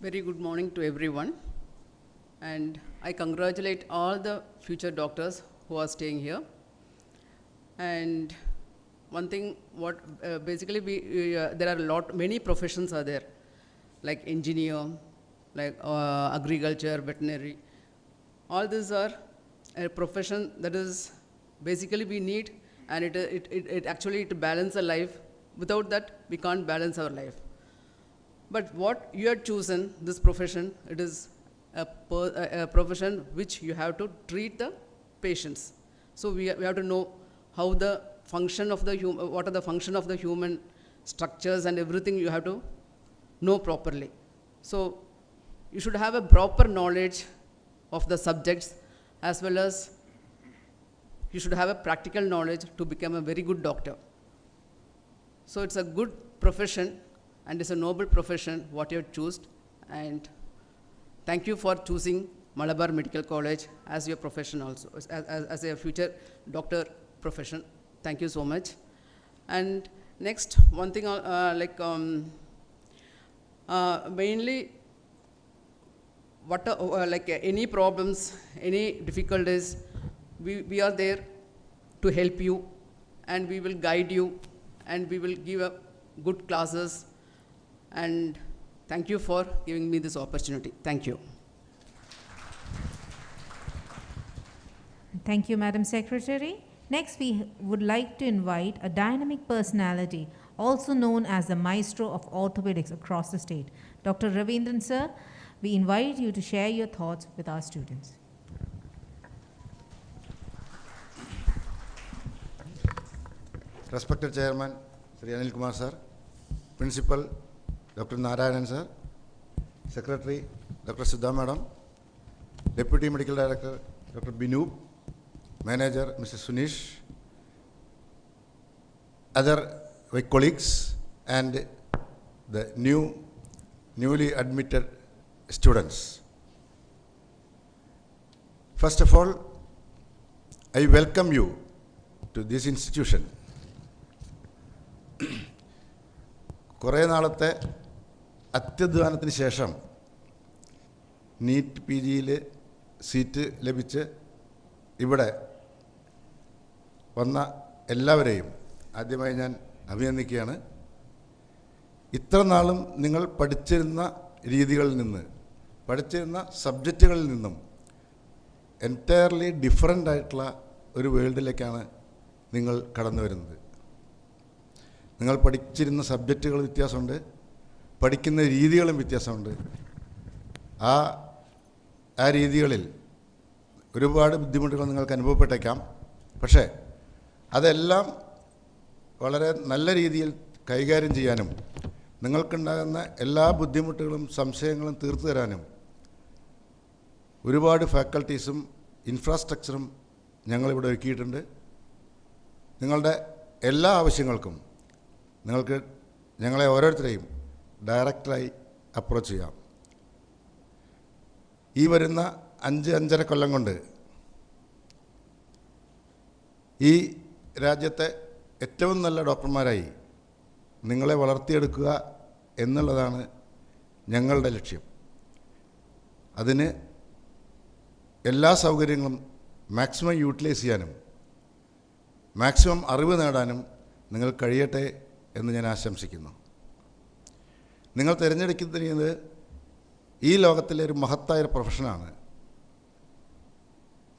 Very good morning to everyone. And I congratulate all the future doctors who are staying here. And one thing, basically there are many professions are there, like engineer, like agriculture, veterinary. All these are a profession that is basically we need, and it actually balances a life. Without that, we can't balance our life. But what you have chosen, this profession, it is a profession which you have to treat the patients. So we have to know how the function of the human, what are the function of the human structures and everything you have to know properly. So you should have a proper knowledge of the subjects, as well as you should have a practical knowledge to become a very good doctor. So it's a good profession, and it's a noble profession what you have chosen. And thank you for choosing Malabar Medical College as your profession also, as a future doctor profession. Thank you so much. And next, one thing, mainly, any problems, any difficulties, we are there to help you, and we will guide you and we will give good classes. And thank you for giving me this opportunity. Thank you. Thank you, Madam Secretary. Next, we would like to invite a dynamic personality, also known as the Maestro of Orthopedics across the state. Dr. Ravindran, sir, we invite you to share your thoughts with our students. Respected Chairman, Sri Anil Kumar, sir, Principal, Dr. Narayanan, sir, Secretary, Dr. Sudha Madam, Deputy Medical Director, Dr. Binu, Manager, Mr. Sunish, other my colleagues, and the newly admitted students. First of all, I welcome you to this institution. കുറേ നാളത്തെ അത്യധ്വാനത്തിന് ശേഷം NEET P ജിയിൽ seat ലഭിച്ച് ഇവിടെ വന്ന എല്ലാവരെയും ആദ്യമായി ഞാൻ അഭിനന്ദിക്കുകയാണ്. ഇത്ര നാളും നിങ്ങൾ പഠിച്ചിരുന്ന രീതികളിൽ നിന്ന്, പഠിച്ചിരുന്ന സബ്ജക്റ്റുകളിൽ നിന്നും എൻറ്റയർലി ഡിഫറൻ്റ് ആയിട്ടുള്ള ഒരു വേൾഡിലേക്കാണ് നിങ്ങൾ കടന്നു വരുന്നത്. നിങ്ങൾ പഠിച്ചിരുന്ന സബ്ജക്റ്റുകൾ വ്യത്യാസമുണ്ട്, പഠിക്കുന്ന രീതികളും വ്യത്യാസമുണ്ട്. ആ രീതികളിൽ ഒരുപാട് ബുദ്ധിമുട്ടുകൾ നിങ്ങൾക്ക് അനുഭവപ്പെട്ടേക്കാം. പക്ഷേ അതെല്ലാം വളരെ നല്ല രീതിയിൽ കൈകാര്യം ചെയ്യാനും നിങ്ങൾക്കുണ്ടാകുന്ന എല്ലാ ബുദ്ധിമുട്ടുകളും സംശയങ്ങളും തീർത്തു തരാനും ഒരുപാട് ഫാക്കൽറ്റീസും ഇൻഫ്രാസ്ട്രക്ചറും ഞങ്ങളിവിടെ ഒരുക്കിയിട്ടുണ്ട്. നിങ്ങളുടെ എല്ലാ ആവശ്യങ്ങൾക്കും നിങ്ങൾക്ക് ഞങ്ങളെ ഓരോരുത്തരെയും ഡയറക്റ്റായി അപ്രോച്ച് ചെയ്യാം. ഈ വരുന്ന 5-5.5 കൊല്ലം കൊണ്ട് ഈ രാജ്യത്തെ ഏറ്റവും നല്ല ഡോക്ടർമാരായി നിങ്ങളെ വളർത്തിയെടുക്കുക എന്നുള്ളതാണ് ഞങ്ങളുടെ ലക്ഷ്യം. അതിന് എല്ലാ സൗകര്യങ്ങളും മാക്സിമം യൂട്ടിലൈസ് ചെയ്യാനും മാക്സിമം അറിവ് നേടാനും നിങ്ങൾ കഴിയട്ടെ എന്ന് ഞാൻ ആശംസിക്കുന്നു. നിങ്ങൾ തിരഞ്ഞെടുക്കുന്നത് ഈ ലോകത്തിലെ ഒരു മഹത്തായ പ്രൊഫഷനാണ്.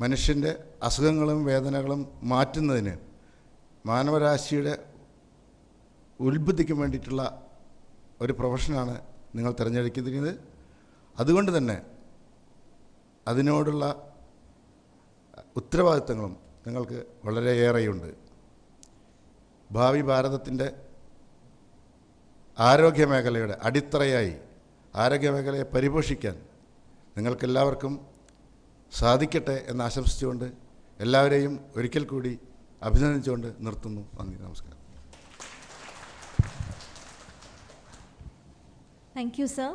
മനുഷ്യൻ്റെ അസുഖങ്ങളും വേദനകളും മാറ്റുന്നതിന് മാനവരാശിയുടെ ഉത്ബുദ്ധിക്ക് വേണ്ടിയിട്ടുള്ള ഒരു പ്രൊഫഷനാണ് നിങ്ങൾ തിരഞ്ഞെടുക്കുന്നത്. അതുകൊണ്ട് തന്നെ അതിനോടുള്ള ഉത്തരവാദിത്തങ്ങളും നിങ്ങൾക്ക് വളരെയേറെയുണ്ട്. ഭാവി ഭാരതത്തിൻ്റെ ആരോഗ്യമേഖലയുടെ അടിത്തറയായി ആരോഗ്യമേഖലയെ പരിപോഷിക്കാൻ നിങ്ങൾക്കെല്ലാവർക്കും സാധിക്കട്ടെ എന്ന് ആശംസിച്ചുകൊണ്ട് എല്ലാവരെയും ഒരിക്കൽ കൂടി അഭിനന്ദിച്ചുകൊണ്ട് നിർത്തുന്നു. നന്ദി, നമസ്കാരം. Thank you, sir.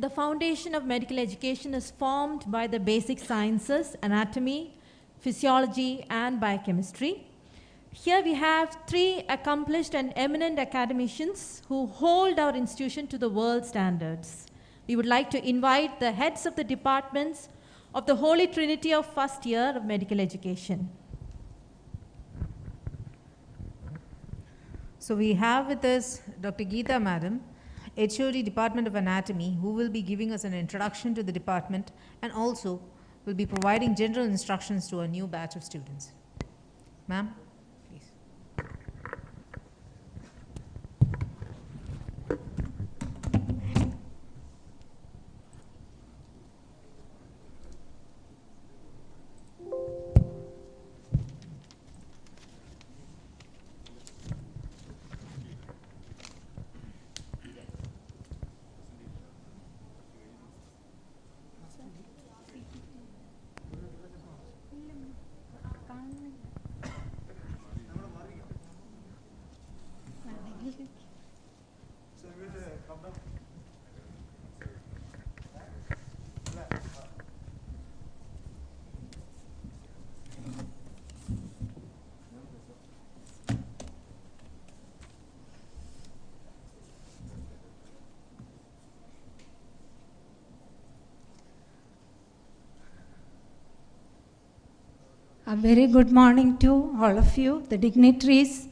The foundation of medical education is formed by the basic sciences, anatomy, physiology, and biochemistry. Here we have 3 accomplished and eminent academicians who hold our institution to the world standards. We would like to invite the heads of the departments of the Holy Trinity of first year of medical education. So we have with us Dr. Geeta Madam, HOD Department of Anatomy, who will be giving us an introduction to the department and also will be providing general instructions to a new batch of students. Ma'am, please. A very good morning to all of you, the dignitaries,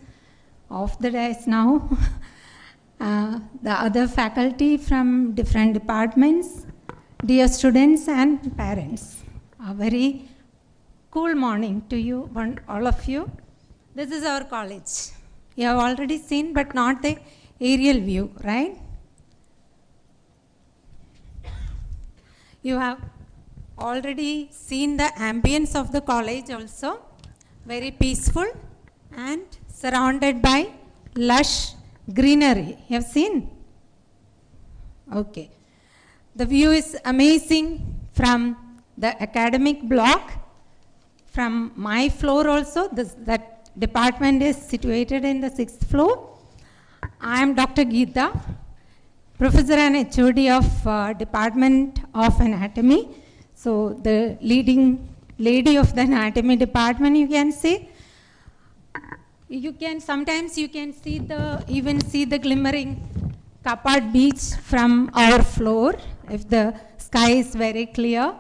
off the dais now. The other faculty from different departments, dear students and parents. A very cool morning to you, all of you. This is our college. You have already seen, but not the aerial view, right? You have already seen the ambience of the college also. Very peaceful and surrounded by lush greenery. You have seen? Okay. The view is amazing from the academic block. From my floor also, that department is situated in the 6th floor. I am Dr. Geeta, Professor and HOD of Department of Anatomy. So the leading lady of the anatomy department, you can see. Sometimes you can see even see the glimmering Kapad beach from our floor if the sky is very clear.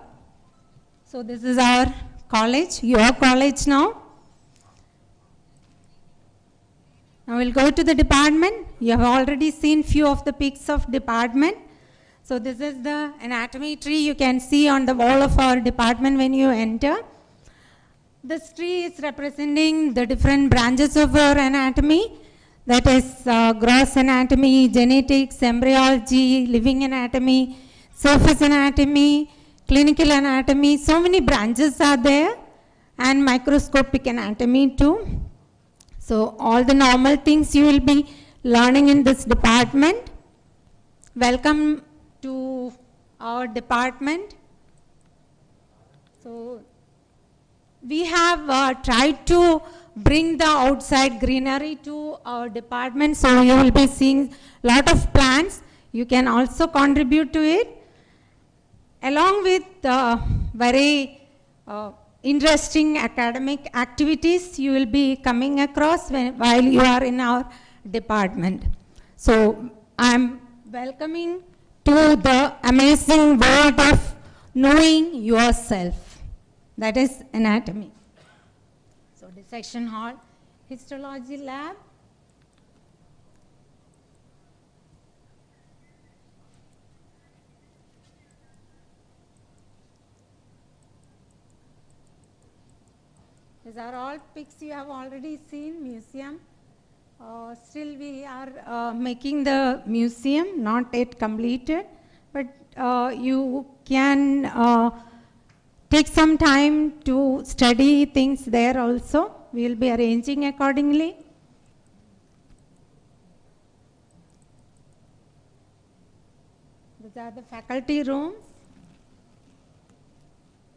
So this is our college, your college now. Now we'll go to the department. You have already seen few of the pics of department. So this is the anatomy tree you can see on the wall of our department when you enter. This tree is representing the different branches of our anatomy. That is gross anatomy, genetics, embryology, living anatomy, surface anatomy, clinical anatomy. So many branches are there, and microscopic anatomy too. So all the normal things you will be learning in this department. Welcome to our department. So we have tried to bring the outside greenery to our department, so you will be seeing a lot of plants. You can also contribute to it, along with very interesting academic activities you will be coming across while you are in our department. So I am welcoming to the amazing world of knowing yourself. That is anatomy. So dissection hall, histology lab. These are all pics you have already seen, museum. Still we are making the museum, not yet completed, but you can take some time to study things there also. We will be arranging accordingly. These are the faculty rooms.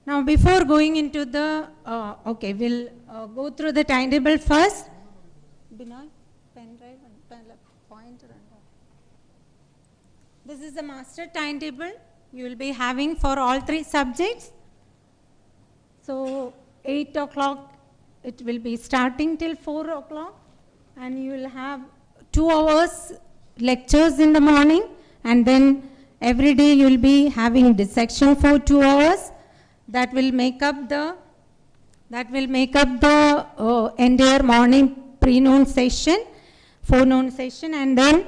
Now before going into the, okay, we'll go through the timetable first. Binoy, pen drive and pointer. This is the master timetable you will be having for all 3 subjects. So 8 o'clock it will be starting till 4 o'clock, and you will have 2 hours lectures in the morning, and then every day you will be having dissection for 2 hours. That will make up the entire morning pre-noon session, forenoon session, and then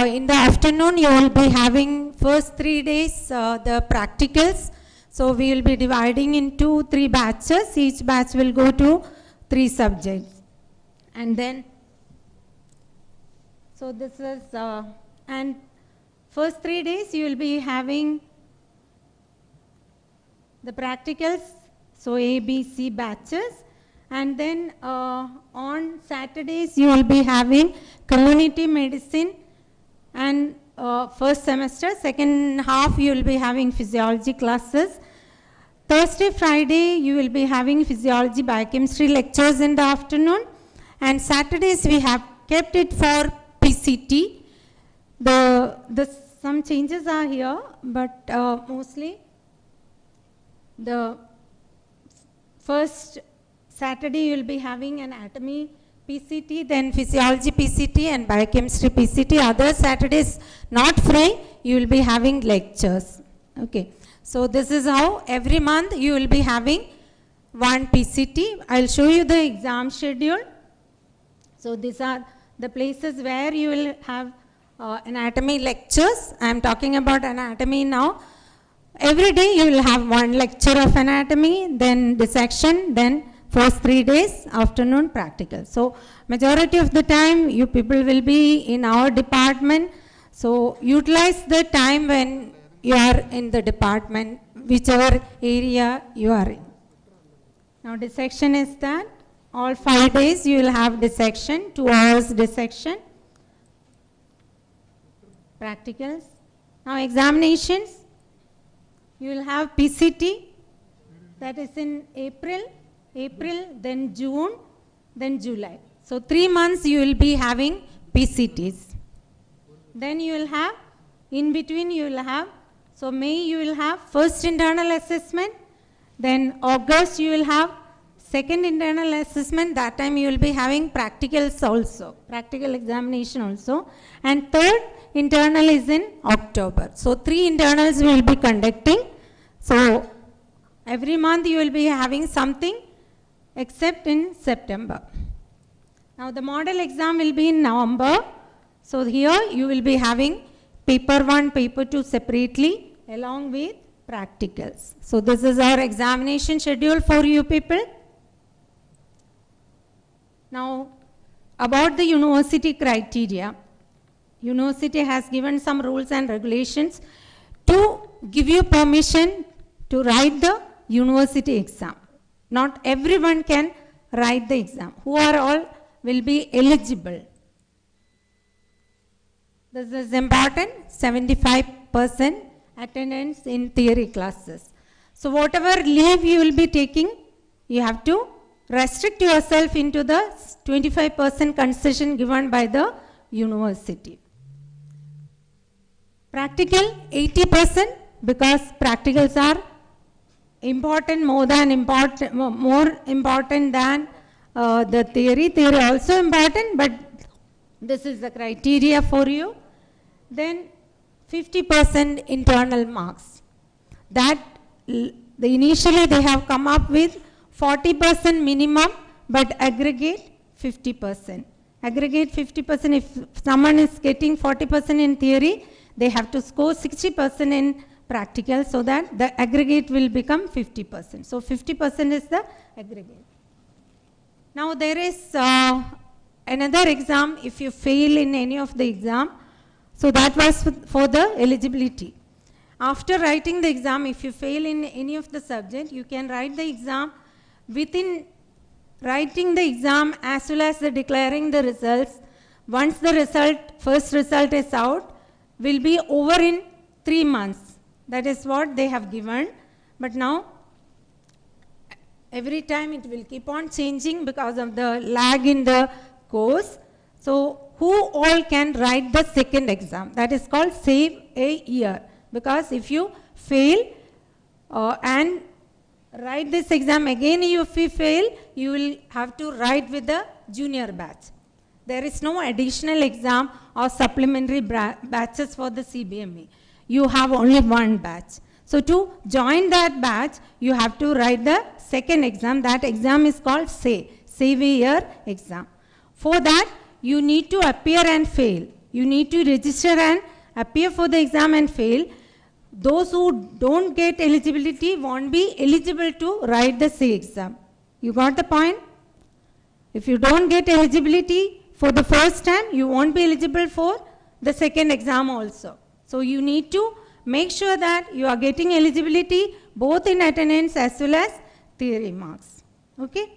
in the afternoon you will be having first 3 days the practicals. So we will be dividing into 3 batches. Each batch will go to 3 subjects. And then, so this is, and first 3 days you will be having the practicals, so A, B, C batches. And then on Saturdays you will be having community medicine and first semester. Second half you will be having physiology classes. Thursday, Friday you will be having physiology biochemistry lectures in the afternoon, and Saturdays we have kept it for PCT. Some changes are here, but mostly the first Saturday you will be having anatomy PCT, then physiology PCT and biochemistry PCT. Other Saturdays not free, you will be having lectures. Okay. So this is how every month you will be having 1 PCT. I'll show you the exam schedule. So these are the places where you will have anatomy lectures. I am talking about anatomy now. Every day you will have one lecture of anatomy, then dissection, then first 3 days, afternoon practical. So majority of the time you people will be in our department. So utilize the time when you are in the department, whichever area you are in. Now dissection is that all 5 days you will have dissection, 2 hours dissection, practicals. Now examinations, you will have PCT, that is in April, then June, then July. So 3 months you will be having PCTs. Then you will have, in between you will have, so May you will have first internal assessment, then August you will have second internal assessment, that time you will be having practicals also, practical examination also, and third internal is in October. So 3 internals we will be conducting. So every month you will be having something except in September. Now the model exam will be in November. So here you will be having paper 1, paper 2 separately along with practicals. So this is our examination schedule for you people. Now about the university criteria. University has given some rules and regulations to give you permission to write the university exam. Not everyone can write the exam. Who are all will be eligible? This is important, 75% attendance in theory classes. So whatever leave you will be taking, you have to restrict yourself into the 25% concession given by the university. Practical 80% because practicals are important, more important than the theory. Theory also important, but this is the criteria for you. Then 50% internal marks. That initially they have come up with 40% minimum, but aggregate 50%. Aggregate 50%. If someone is getting 40% in theory, they have to score 60% in practical so that the aggregate will become 50%. So 50% is the aggregate. Now there is another exam if you fail in any of the exam. So that was for the eligibility. After writing the exam, if you fail in any of the subject, you can write the exam. Within writing the exam as well as the declaring the results, once the first result is out, will be over in 3 months. That is what they have given. But now, every time it will keep on changing because of the lag in the course. So, who all can write the second exam? That is called save a year. Because if you fail and write this exam again, if you fail, you will have to write with the junior batch. There is no additional exam or supplementary batches for the Cbme. You have only one batch. So to join that batch, you have to write the second exam. That exam is called save a year exam. For that, you need to appear and fail. You need to register and appear for the exam and fail. Those who don't get eligibility won't be eligible to write the say exam. You got the point? If you don't get eligibility for the first time, you won't be eligible for the second exam also. So you need to make sure that you are getting eligibility both in attendance as well as theory marks. Okay?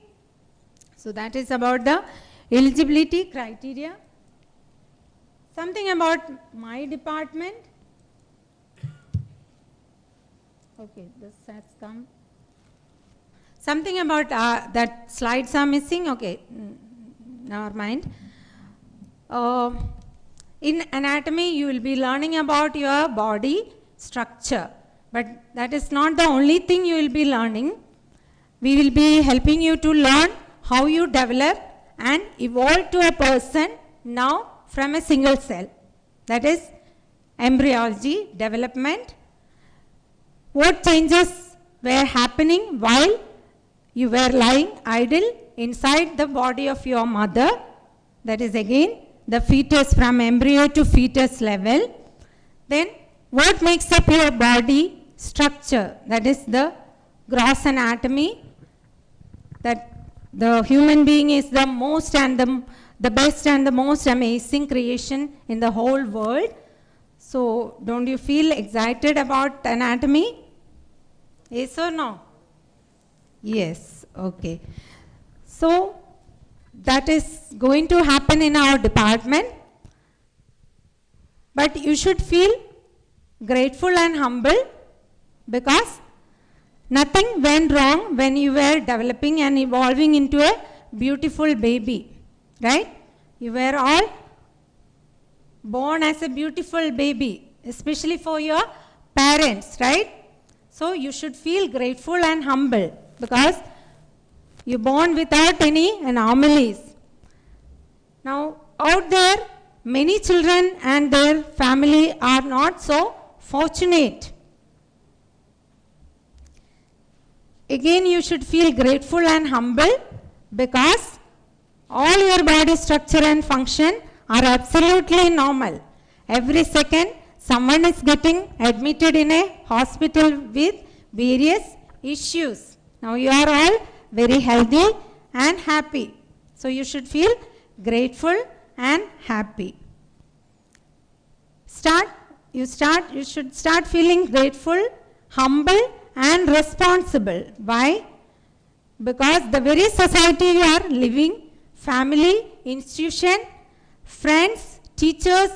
So that is about the eligibility criteria. Something about my department. Okay, this has come. Something about that slides are missing. Okay, never mind. In anatomy, you will be learning about your body structure. But that is not the only thing you will be learning. We will be helping you to learn how you develop and evolve to a person now from a single cell. That is embryology, development. What changes were happening while you were lying idle inside the body of your mother. That is again the fetus from embryo to fetus level. Then what makes up your body structure? That is the gross anatomy. That the human being is the most and the best and the most amazing creation in the whole world. So don't you feel excited about anatomy? Yes or no? Yes, okay. So that is going to happen in our department. But you should feel grateful and humble because nothing went wrong when you were developing and evolving into a beautiful baby, right? You were all born as a beautiful baby, especially for your parents, right? So you should feel grateful and humble because you're born without any anomalies. Now, out there, many children and their family are not so fortunate. Again, you should feel grateful and humble because all your body structure and function are absolutely normal. Every second, someone is getting admitted in a hospital with various issues. Now, you are all very healthy and happy. So, you should feel grateful and happy. You should start feeling grateful, humble and responsible. Why? Because the very society you are living, family, institution, friends, teachers,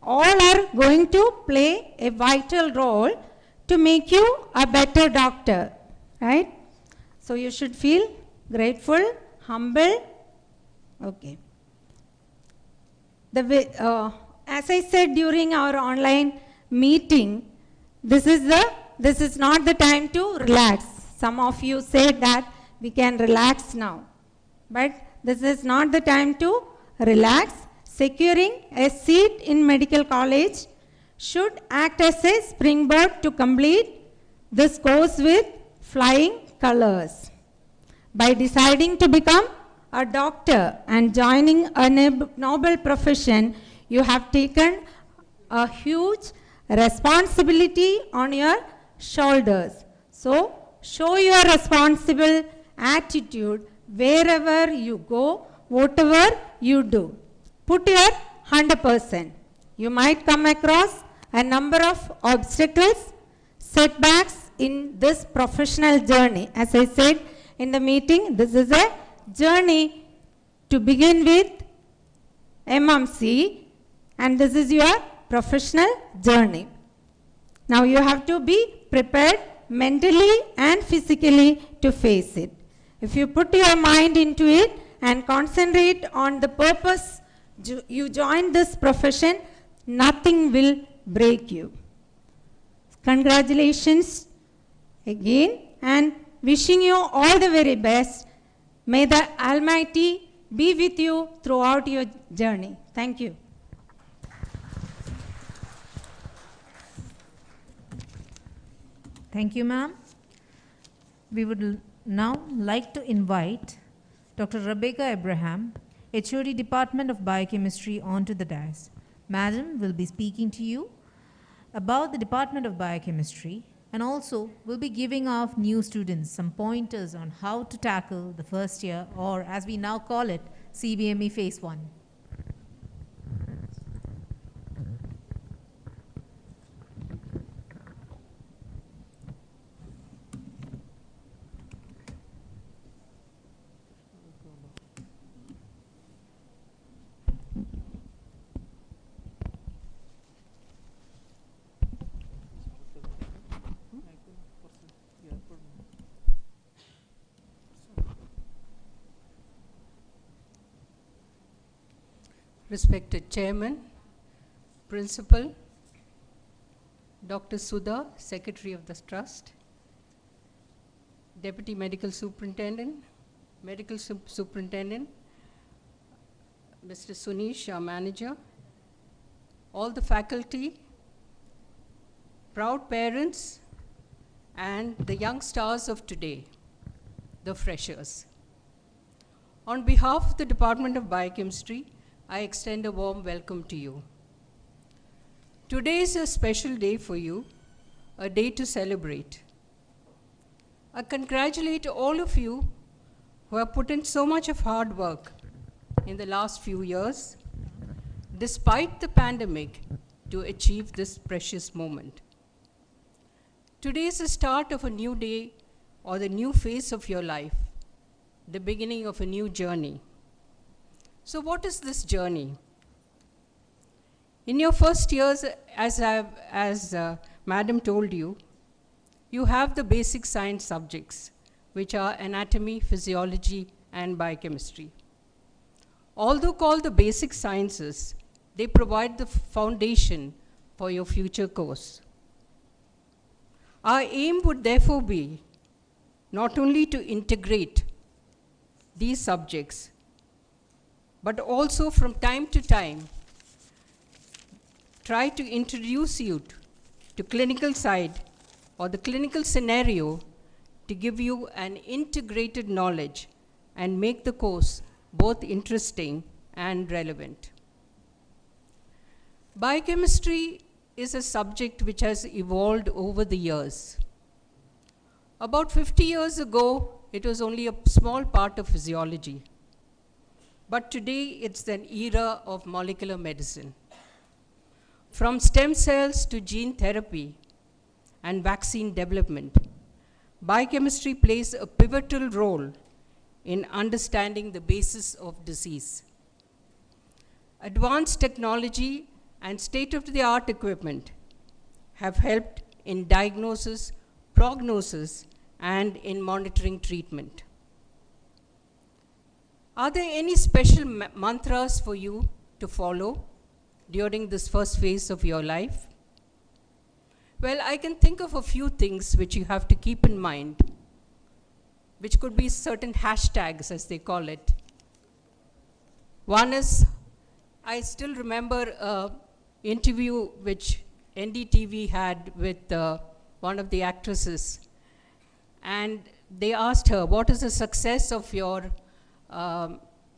all are going to play a vital role to make you a better doctor, right? So you should feel grateful, humble. Okay. As I said during our online meeting, this is not the time to relax. Some of you said that we can relax now. But this is not the time to relax. Securing a seat in medical college should act as a springboard to complete this course with flying colors. By deciding to become a doctor and joining a noble profession, you have taken a huge responsibility on your shoulders. So, show your responsible attitude wherever you go, whatever you do. Put your 100%. You might come across a number of obstacles, setbacks in this professional journey. As I said in the meeting, this is a journey to begin with MMC, and this is your professional journey. Now you have to be prepared mentally and physically to face it. If you put your mind into it and concentrate on the purpose you join this profession, nothing will break you. Congratulations again and wishing you all the very best. May the Almighty be with you throughout your journey. Thank you. Thank you, ma'am. We would now like to invite Dr. Rebecca Abraham, HOD Department of Biochemistry, onto the dais. Madam will be speaking to you about the Department of Biochemistry and also will be giving our new students some pointers on how to tackle the first year, or as we now call it, CBME Phase 1. Respected Chairman, Principal, Dr. Sudha, Secretary of the Trust, Deputy Medical Superintendent, Medical Superintendent, Mr. Sunish, our manager, all the faculty, proud parents, and the young stars of today, the freshers. On behalf of the Department of Biochemistry, I extend a warm welcome to you. Today is a special day for you, a day to celebrate. I congratulate all of you who have put in so much of hard work in the last few years, despite the pandemic, to achieve this precious moment. Today is the start of a new day or the new phase of your life, the beginning of a new journey. So what is this journey? In your first years, as Madam told you, you have the basic science subjects, which are anatomy, physiology, and biochemistry. Although called the basic sciences, they provide the foundation for your future course. Our aim would therefore be not only to integrate these subjects, but also from time to time, try to introduce you to clinical side or the clinical scenario to give you an integrated knowledge and make the course both interesting and relevant. Biochemistry is a subject which has evolved over the years. About 50 years ago, it was only a small part of physiology. But today, it's an era of molecular medicine. From stem cells to gene therapy and vaccine development, biochemistry plays a pivotal role in understanding the basis of disease. Advanced technology and state-of-the-art equipment have helped in diagnosis, prognosis, and in monitoring treatment. Are there any special mantras for you to follow during this first phase of your life? Well, I can think of a few things which you have to keep in mind, which could be certain hashtags, as they call it. One is, I still remember an interview which NDTV had with one of the actresses, and they asked her, what is the success of your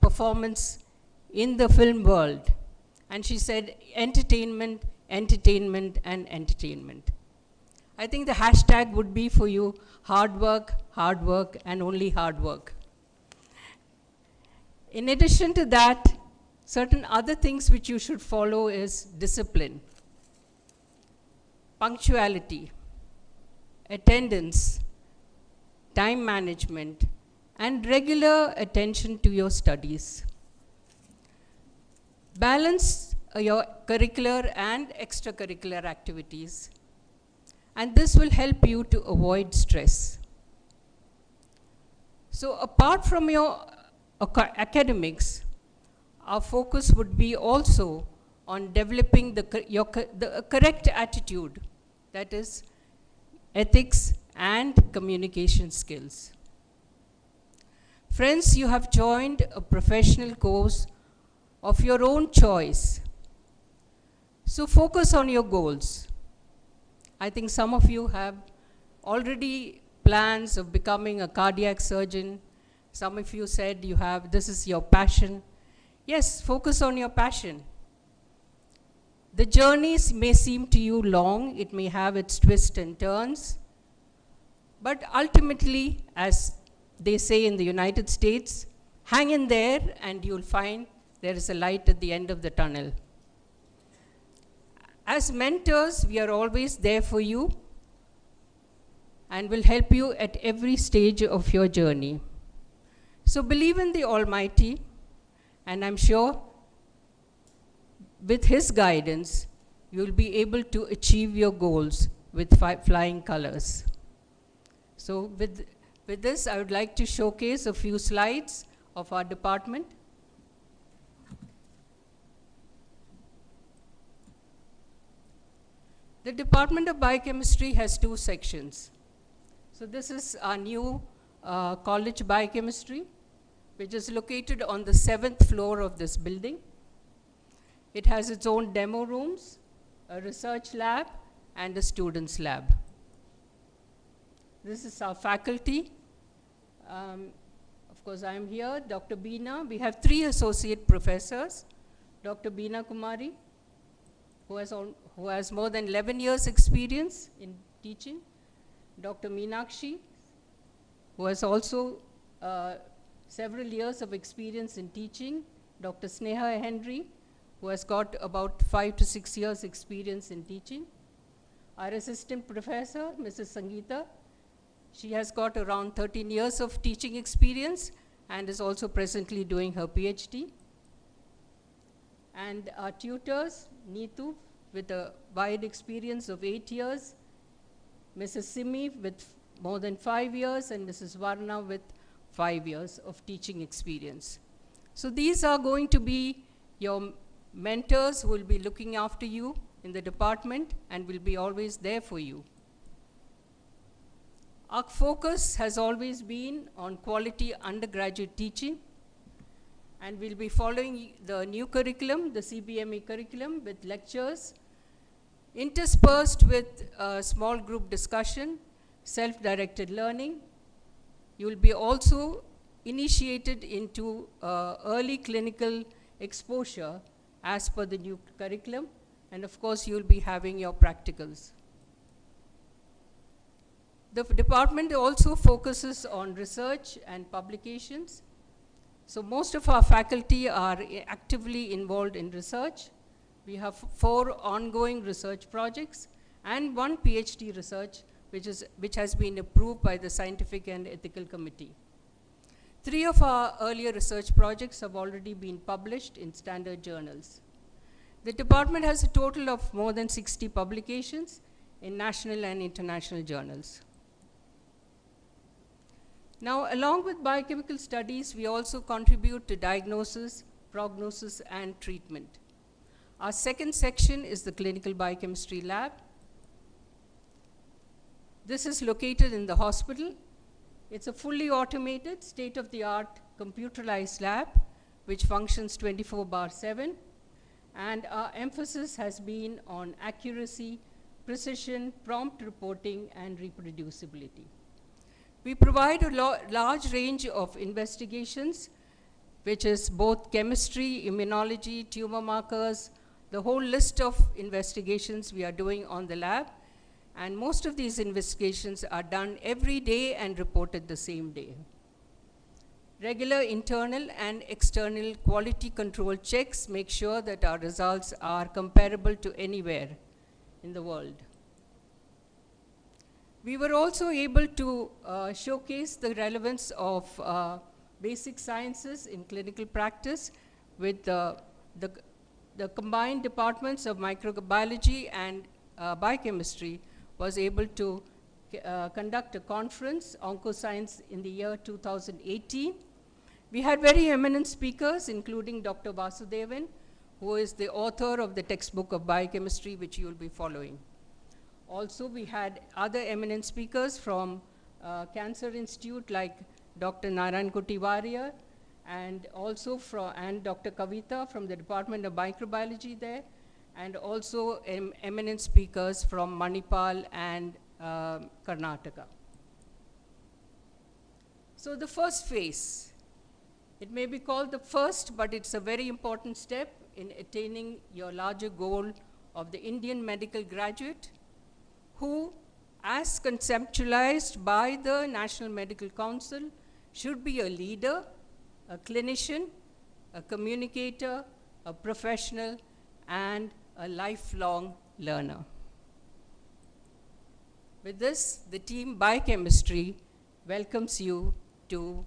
performance in the film world? And she said, entertainment, entertainment, and entertainment. I think the hashtag would be for you, hard work, and only hard work. In addition to that, certain other things which you should follow is discipline, punctuality, attendance, time management, and regular attention to your studies. Balance your curricular and extracurricular activities, and this will help you to avoid stress. So apart from your academics, our focus would be also on developing the correct attitude, that is ethics and communication skills. Friends, you have joined a professional course of your own choice. So focus on your goals. I think some of you have already plans of becoming a cardiac surgeon. Some of you said you have, this is your passion. Yes, focus on your passion. The journeys may seem to you long, it may have its twists and turns, but ultimately, as they say in the United States, hang in there and you'll find there is a light at the end of the tunnel. As mentors, we are always there for you and will help you at every stage of your journey. So believe in the Almighty, and I'm sure with His guidance, you'll be able to achieve your goals with flying colors. So with this, I would like to showcase a few slides of our department. The Department of Biochemistry has two sections. So this is our new College Biochemistry, which is located on the 7th floor of this building. It has its own demo rooms, a research lab, and a students' lab. This is our faculty. Of course, I am here, Dr. Beena. We have 3 associate professors, Dr. Beena Kumari, who has more than 11 years experience in teaching. Dr. Meenakshi, who has also several years of experience in teaching. Dr. Sneha Henry, who has got about 5 to 6 years experience in teaching. Our assistant professor, Mrs. Sangeeta, she has got around 13 years of teaching experience and is also presently doing her PhD. And our tutors, Neetu, with a wide experience of 8 years, Mrs. Simi with more than 5 years, and Mrs. Varna with 5 years of teaching experience. So these are going to be your mentors who will be looking after you in the department and will be always there for you. Our focus has always been on quality undergraduate teaching, and we'll be following the new curriculum, the Cbme curriculum, with lectures interspersed with small group discussion, self-directed learning. You will be also initiated into early clinical exposure as per the new curriculum, and of course you will be having your practicals. The department also focuses on research and publications. So most of our faculty are actively involved in research. We have 4 ongoing research projects and 1 PhD research which has been approved by the Scientific and Ethical Committee. 3 of our earlier research projects have already been published in standard journals. The department has a total of more than 60 publications in national and international journals. Now, along with biochemical studies, we also contribute to diagnosis, prognosis, and treatment. Our second section is the Clinical Biochemistry Lab. This is located in the hospital. It's a fully automated, state-of-the-art computerized lab which functions 24/7, and our emphasis has been on accuracy, precision, prompt reporting, and reproducibility. We provide a large range of investigations, which is both chemistry, immunology, tumor markers, the whole list of investigations we are doing on the lab. And most of these investigations are done every day and reported the same day. Regular internal and external quality control checks make sure that our results are comparable to anywhere in the world. We were also able to showcase the relevance of basic sciences in clinical practice with the combined departments of microbiology and biochemistry was able to conduct a conference, Oncoscience, in the year 2018. We had very eminent speakers, including Dr. Vasudevan, who is the author of the textbook of biochemistry, which you will be following. Also, we had other eminent speakers from Cancer Institute, like Dr. Narayan Kutivaria, and also and Dr. Kavita from the Department of Microbiology there, and also eminent speakers from Manipal and Karnataka. So the first phase, it may be called the first, but it's a very important step in attaining your larger goal of the Indian medical graduate, who, as conceptualized by the National Medical Council, should be a leader, a clinician, a communicator, a professional, and a lifelong learner. With this, the team Biochemistry welcomes you to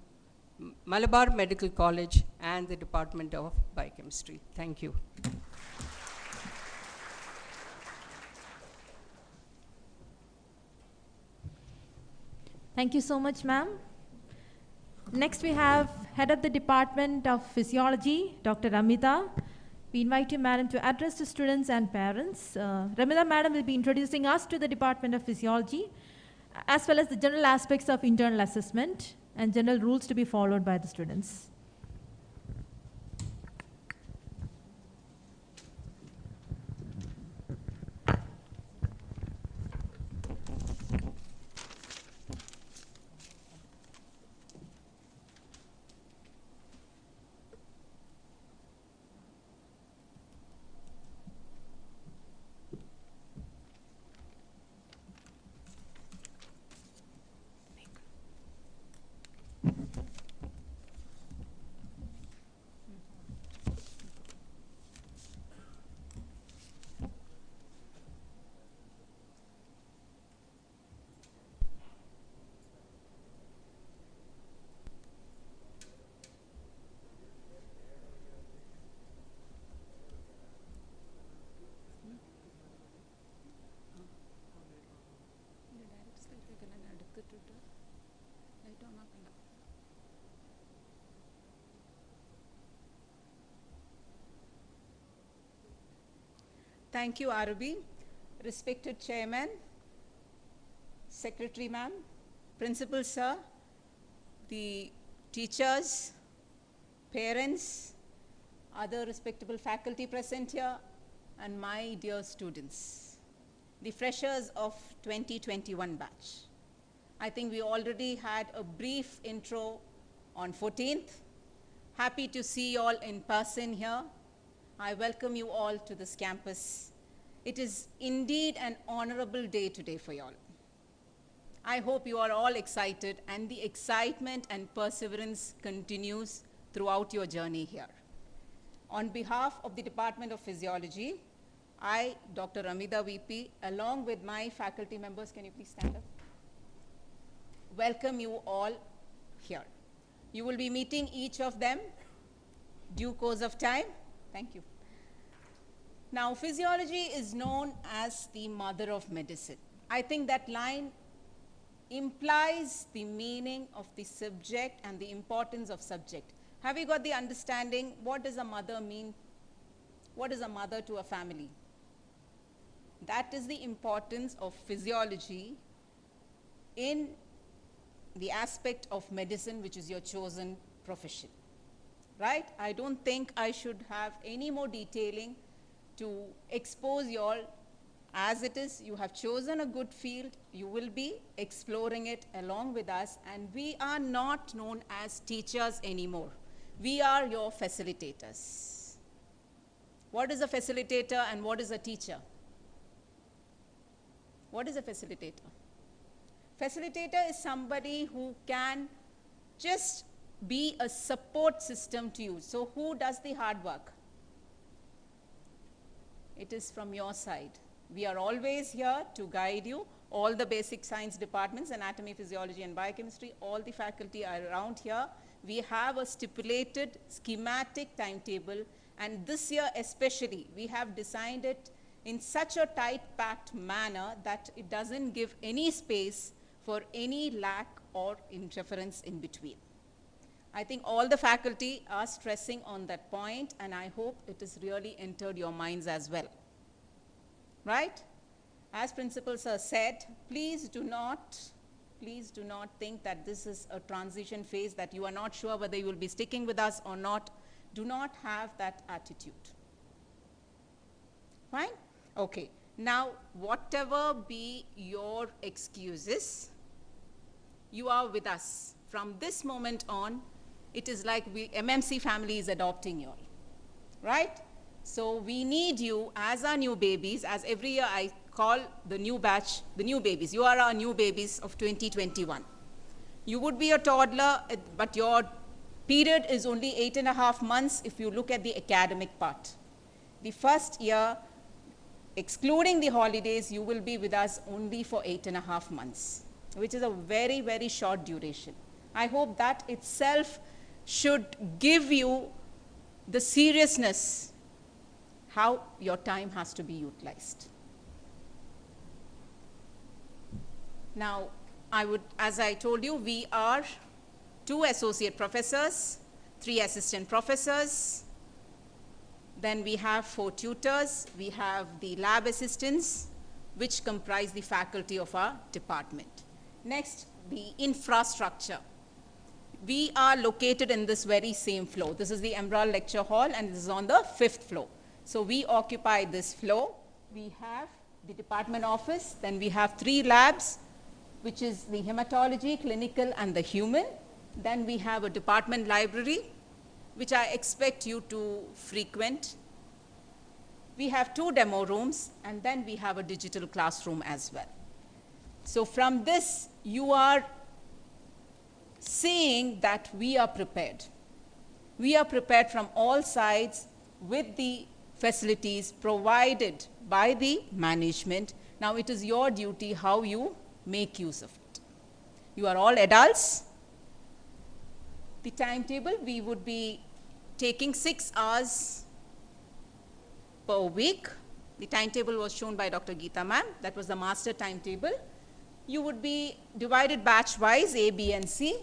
Malabar Medical College and the Department of Biochemistry. Thank you. Thank you so much, ma'am. Next, we have Head of the Department of Physiology, Dr. Ramita. We invite you, madam, to address the students and parents. Ramita, madam, will be introducing us to the Department of Physiology, as well as the general aspects of internal assessment and general rules to be followed by the students. Thank you, Arabi. Respected Chairman, Secretary Ma'am, Principal Sir, the teachers, parents, other respectable faculty present here, and my dear students, the freshers of 2021 batch. I think we already had a brief intro on 14th. Happy to see you all in person here. I welcome you all to this campus. It is indeed an honorable day today for you all. I hope you are all excited and the excitement and perseverance continues throughout your journey here. On behalf of the Department of Physiology, I, Dr. Amida VP, along with my faculty members, can you please stand up? Welcome you all here. You will be meeting each of them due course of time. Thank you. Now, physiology is known as the mother of medicine. I think that line implies the meaning of the subject and the importance of subject. Have you got the understanding? What does a mother mean? What is a mother to a family? That is the importance of physiology in the aspect of medicine, which is your chosen profession, right? I don't think I should have any more detailing to expose you all. As it is, you have chosen a good field, you will be exploring it along with us, and we are not known as teachers anymore. We are your facilitators. What is a facilitator and what is a teacher? What is a facilitator? Facilitator is somebody who can just be a support system to you. So who does the hard work? It is from your side. We are always here to guide you. All the basic science departments, anatomy, physiology, and biochemistry, all the faculty are around here. We have a stipulated schematic timetable, and this year especially, we have designed it in such a tight-packed manner that it doesn't give any space for any lack or interference in between. I think all the faculty are stressing on that point, and I hope it has really entered your minds as well. Right? As Principal Sir said, please do not think that this is a transition phase, that you are not sure whether you will be sticking with us or not. Do not have that attitude. Fine? Okay. Now, whatever be your excuses, you are with us. From this moment on, it is like MMC family is adopting you all. Right? So we need you as our new babies, as every year I call the new batch, the new babies. You are our new babies of 2021. You would be a toddler, but your period is only 8.5 months if you look at the academic part. The first year, excluding the holidays, you will be with us only for 8.5 months, which is a very, very short duration. I hope that itself should give you the seriousness how your time has to be utilized. Now, as I told you, we are 2 associate professors, 3 assistant professors, then we have 4 tutors, we have the lab assistants, which comprise the faculty of our department. Next, the infrastructure. We are located in this very same floor. This is the Emerald Lecture Hall, and this is on the 5th floor. So we occupy this floor. We have the department office, then we have 3 labs, which is the hematology, clinical, and the human. Then we have a department library, which I expect you to frequent. We have 2 demo rooms, and then we have a digital classroom as well. So from this, you are seeing that we are prepared. We are prepared from all sides with the facilities provided by the management. Now it is your duty how you make use of it. You are all adults. The timetable, we would be taking 6 hours per week. The timetable was shown by Dr. Geeta ma'am. That was the master timetable. You would be divided batch-wise, A, B, and C,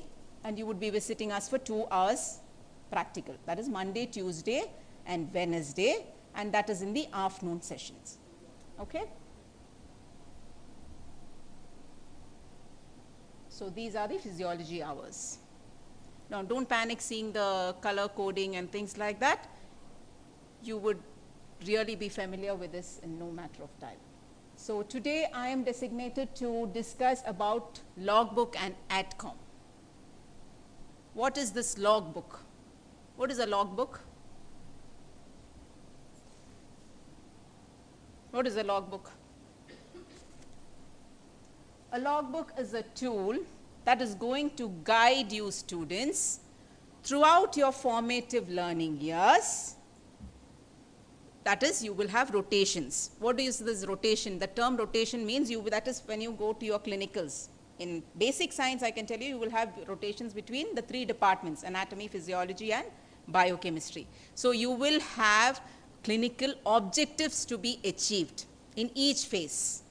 and you would be visiting us for 2 hours practical. That is Monday, Tuesday, and Wednesday. and that is in the afternoon sessions. Okay? So these are the physiology hours. Now don't panic seeing the color coding and things like that. You would really be familiar with this in no matter of time. So today I am designated to discuss about logbook and AdCom. What is this logbook? What is a logbook? What is a logbook? A logbook is a tool that is going to guide you students throughout your formative learning years. That is, you will have rotations. What is this rotation? The term rotation means that is when you go to your clinicals. In basic science, I can tell you, you will have rotations between the 3 departments, anatomy, physiology, and biochemistry. So you will have clinical objectives to be achieved in each phase.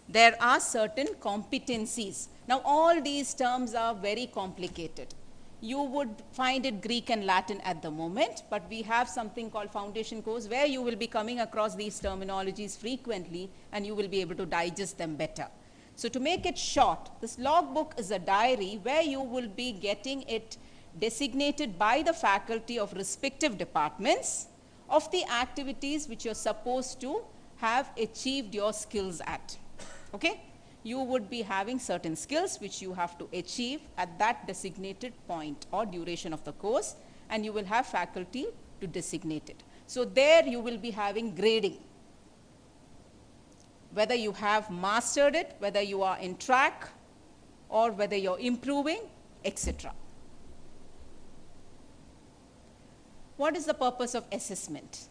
There are certain competencies. Now all these terms are very complicated. You would find it Greek and Latin at the moment, but we have something called foundation course where you will be coming across these terminologies frequently and you will be able to digest them better. So to make it short, this logbook is a diary where you will be getting it designated by the faculty of respective departments of the activities which you're supposed to have achieved your skills at. Okay? You would be having certain skills which you have to achieve at that designated point or duration of the course, and you will have faculty to designate it. So there you will be having grading, whether you have mastered it, whether you are in track, or whether you're improving, etc. What is the purpose of assessment?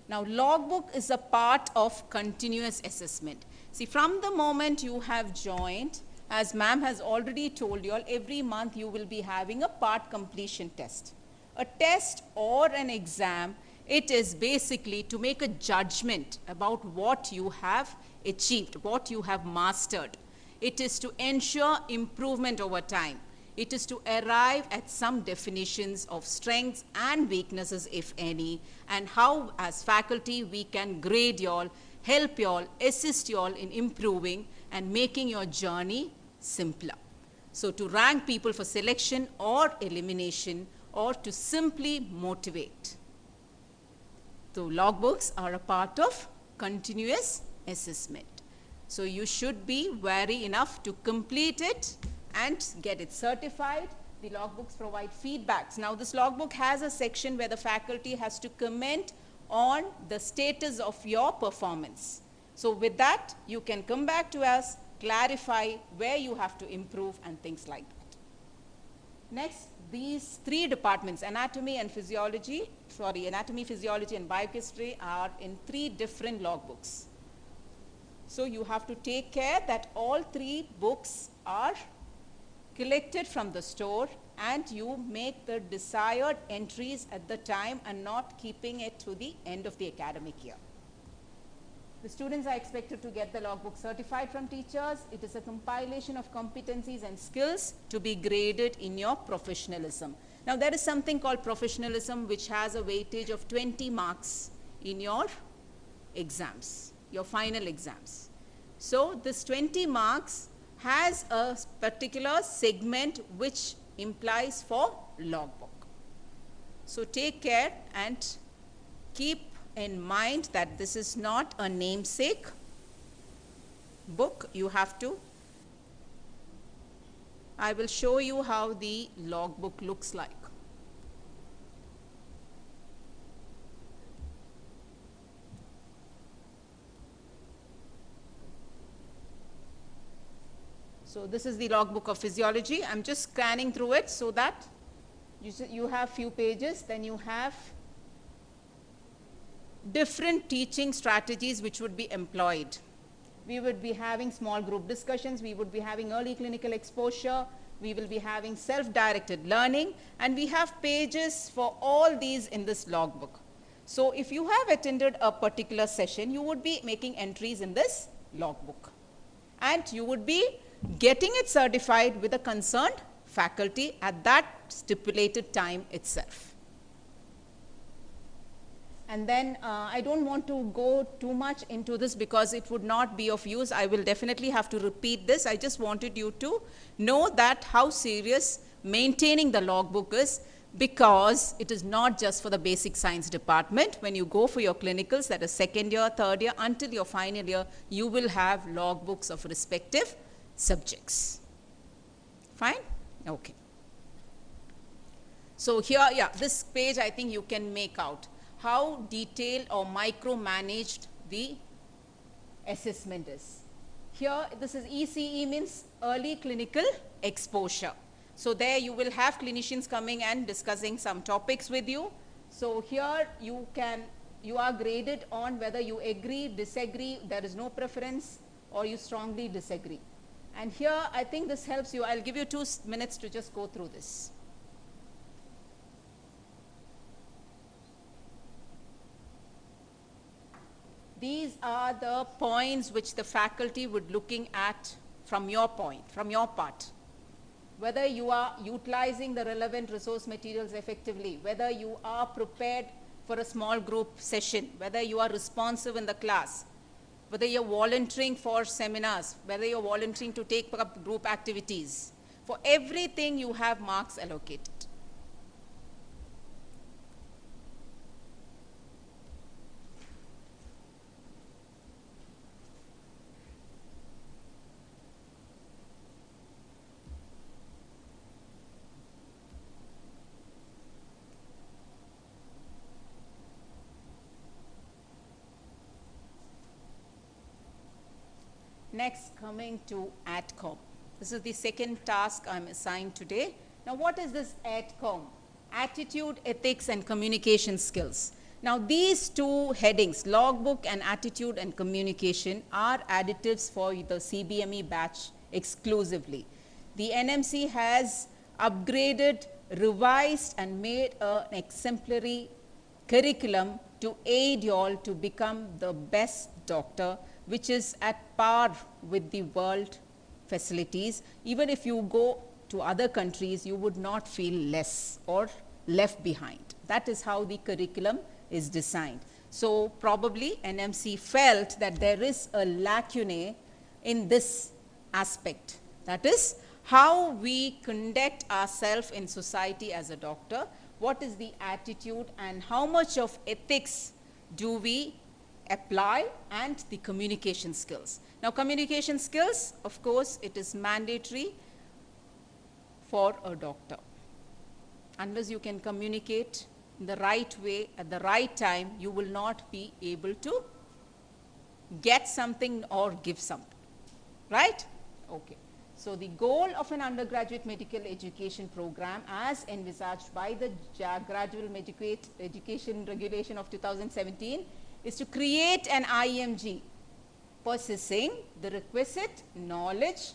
Now, logbook is a part of continuous assessment. See, from the moment you have joined, as ma'am has already told you all, every month you will be having a part completion test. A test or an exam, it is basically to make a judgment about what you have achieved, what you have mastered. It is to ensure improvement over time. It is to arrive at some definitions of strengths and weaknesses, if any, and how as faculty we can grade you all, help you all, assist you all in improving and making your journey simpler. So to rank people for selection or elimination, or to simply motivate. So logbooks are a part of continuous assessment. So you should be wary enough to complete it and get it certified. The logbooks provide feedbacks. Now this logbook has a section where the faculty has to comment on the status of your performance. So with that, you can come back to us, clarify where you have to improve and things like that. Next, these 3 departments, anatomy, physiology, and biochemistry are in 3 different logbooks. So you have to take care that all 3 books are collected from the store and you make the desired entries at the time and not keeping it to the end of the academic year. The students are expected to get the logbook certified from teachers. It is a compilation of competencies and skills to be graded in your professionalism. Now there is something called professionalism which has a weightage of 20 marks in your exams, your final exams. So this 20 marks has a particular segment which implies for logbook. So take care and keep in mind that this is not a namesake book. You have to, I will show you how the logbook looks like. So this is the logbook of physiology. I'm just scanning through it so that you have few pages, then you have different teaching strategies which would be employed. We would be having small group discussions, we would be having early clinical exposure, we will be having self-directed learning, and we have pages for all these in this logbook. So if you have attended a particular session, you would be making entries in this logbook. And you would be getting it certified with a concerned faculty at that stipulated time itself. And then I don't want to go too much into this because it would not be of use. I will definitely have to repeat this. I just wanted you to know that how serious maintaining the logbook is, because it is not just for the basic science department. When you go for your clinicals, that is second year, third year, until your final year, you will have logbooks of respective subjects. Fine? Okay. So here, yeah, this page I think you can make out how detailed or micromanaged the assessment is. Here, this is ECE, means early clinical exposure. So there you will have clinicians coming and discussing some topics with you. So here you are graded on whether you agree, disagree, there is no preference, or you strongly disagree. And here I think this helps you. I'll give you 2 minutes to just go through this. These are the points which the faculty would looking at from your point, from your part. Whether you are utilizing the relevant resource materials effectively, whether you are prepared for a small group session, whether you are responsive in the class, whether you're volunteering for seminars, whether you're volunteering to take up group activities. For everything you have marks allocated. Next, coming to ADCOM. This is the second task I'm assigned today. Now, what is this ADCOM? Attitude, Ethics, and Communication Skills. Now, these 2 headings, logbook and attitude and communication, are additives for the CBME batch exclusively. The NMC has upgraded, revised, and made an exemplary curriculum to aid you all to become the best doctor, which is at par with the world facilities. Even if you go to other countries, you would not feel less or left behind. That is how the curriculum is designed. So probably NMC felt that there is a lacune in this aspect. That is how we conduct ourselves in society as a doctor, what is the attitude and how much of ethics do we apply, and the communication skills. Now, communication skills, of course, it is mandatory for a doctor. Unless you can communicate in the right way at the right time, you will not be able to get something or give something, right? Okay. So, the goal of an undergraduate medical education program as envisaged by the Gradual Medical Education Regulation of 2017 is to create an IMG possessing the requisite knowledge,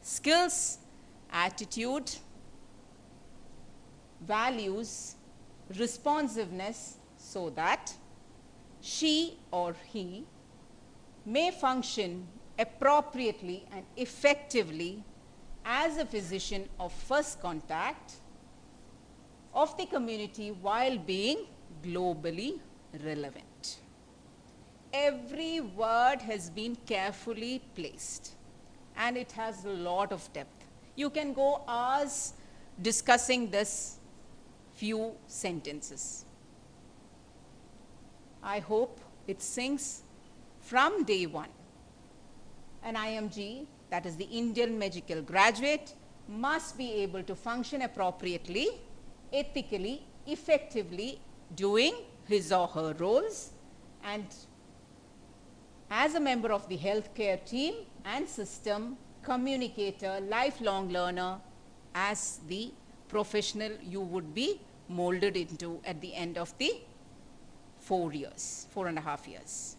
skills, attitude, values, responsiveness, so that she or he may function appropriately and effectively as a physician of first contact of the community while being globally relevant. Every word has been carefully placed and it has a lot of depth. You can go hours discussing this few sentences. I hope it sinks from day one. An IMG, that is the Indian medical graduate, must be able to function appropriately, ethically, effectively, doing his or her roles, and as a member of the healthcare team and system, communicator, lifelong learner, as the professional you would be molded into at the end of the 4 years, 4.5 years.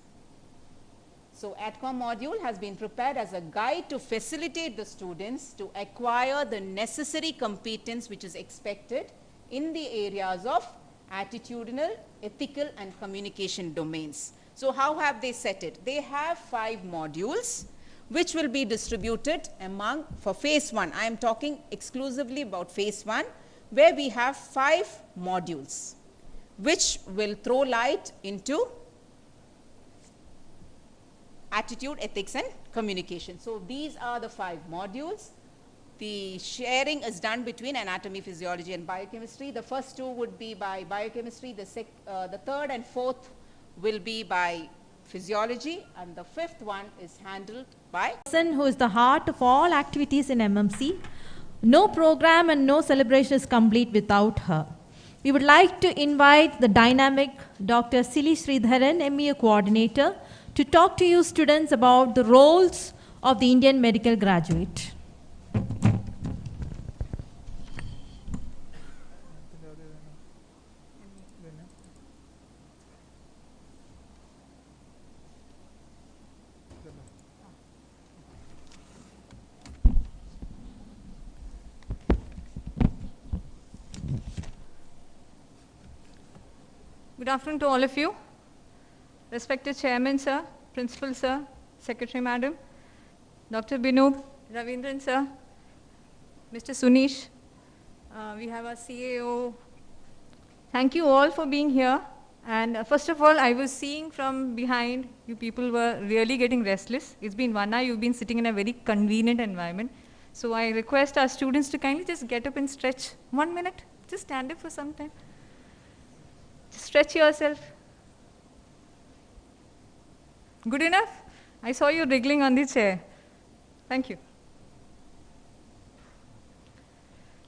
So, ADCOM module has been prepared as a guide to facilitate the students to acquire the necessary competence which is expected in the areas of attitudinal, ethical, and communication domains. So, how have they set it? They have 5 modules which will be distributed among, for phase 1. I am talking exclusively about phase 1, where we have 5 modules. which will throw light into attitude, ethics, and communication. So these are the 5 modules. The sharing is done between anatomy, physiology, and biochemistry. The first 2 would be by biochemistry, the 3rd and 4th will be by physiology, and the 5th one is handled by Person who is the heart of all activities in MMC. No program and no celebration is complete without her. We would like to invite the dynamic Dr. Silly Sridharan, MEA coordinator, to talk to you students about the roles of the Indian medical graduate. Good afternoon to all of you. Respected Chairman, sir, Principal, sir, Secretary, Madam, Dr. Binoop, Ravindran, sir, Mr. Sunish, we have our CAO. Thank you all for being here. And first of all, I was seeing from behind, you people were really getting restless. It's been 1 hour, you've been sitting in a very convenient environment. So I request our students to kindly just get up and stretch. 1 minute, just stand up for some time. Just stretch yourself. Good enough? I saw you wriggling on the chair. Thank you.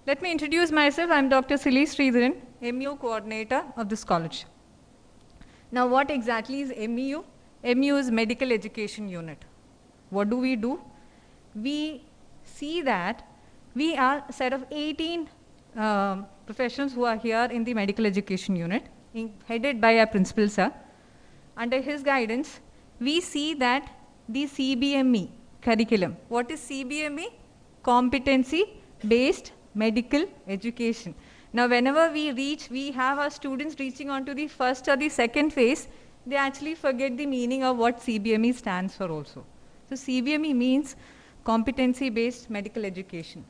Let me introduce myself. I'm Dr. Silly Sridharan, MEU coordinator of this college. Now, what exactly is MEU? MEU is Medical Education Unit. What do? We see that we are a set of 18 professionals who are here in the Medical Education Unit, headed by our principal, sir. Under his guidance, we see that the Cbme curriculum. What is Cbme? Competency-based medical education. Now, whenever we have our students reaching on to the first or the second phase, they actually forget the meaning of what Cbme stands for also. So, Cbme means competency-based medical education.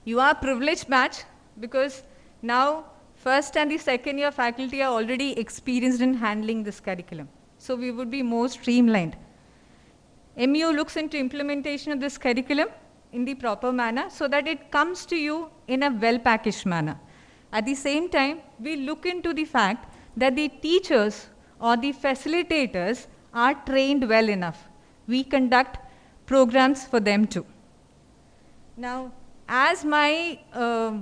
You are a privileged batch because now first and the second year faculty are already experienced in handling this curriculum. So we would be more streamlined. MEU looks into implementation of this curriculum in the proper manner so that it comes to you in a well-packaged manner. At the same time, we look into the fact that the teachers or the facilitators are trained well enough. We conduct programs for them too. Now, as my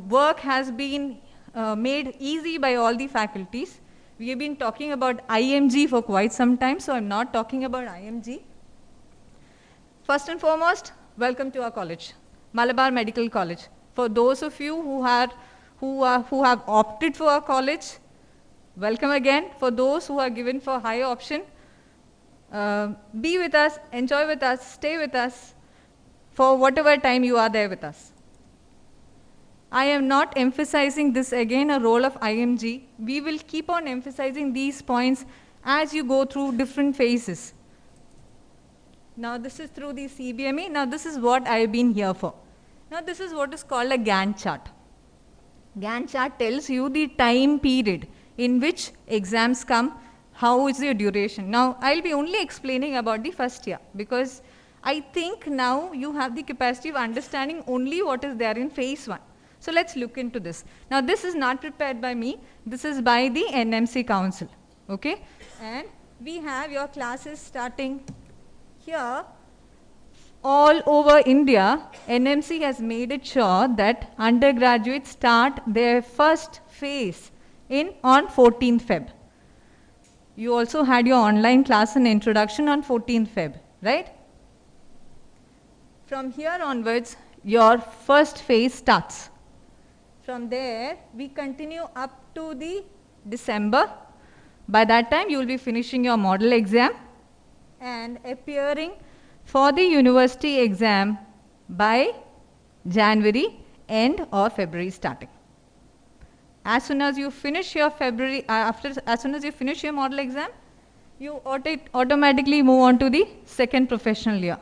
work has been made easy by all the faculties, we have been talking about IMG for quite some time, so I'm not talking about IMG. First and foremost, welcome to our college, Malabar Medical College. For those of you who have opted for our college, welcome again. For those who are given for higher option, be with us, enjoy with us, stay with us for whatever time you are there with us. I am not emphasizing this again, a role of IMG. We will keep on emphasizing these points as you go through different phases. Now, this is through the Cbme. Now, this is what I have been here for. Now, this is what is called a Gantt chart. Gantt chart tells you the time period in which exams come, how is your duration. Now, I'll be only explaining about the first year because I think now you have the capacity of understanding only what is there in phase 1. So let's look into this. Now, this is not prepared by me. This is by the NMC Council. Okay? And we have your classes starting here. All over India, NMC has made it sure that undergraduates start their first phase on 14th Feb. You also had your online class and introduction on 14th Feb, right? From here onwards, your first phase starts. From there, we continue up to the December. By that time, you will be finishing your model exam and appearing for the university exam by January end or February starting. As soon as you finish your as soon as you finish your model exam, you automatically move on to the second professional year.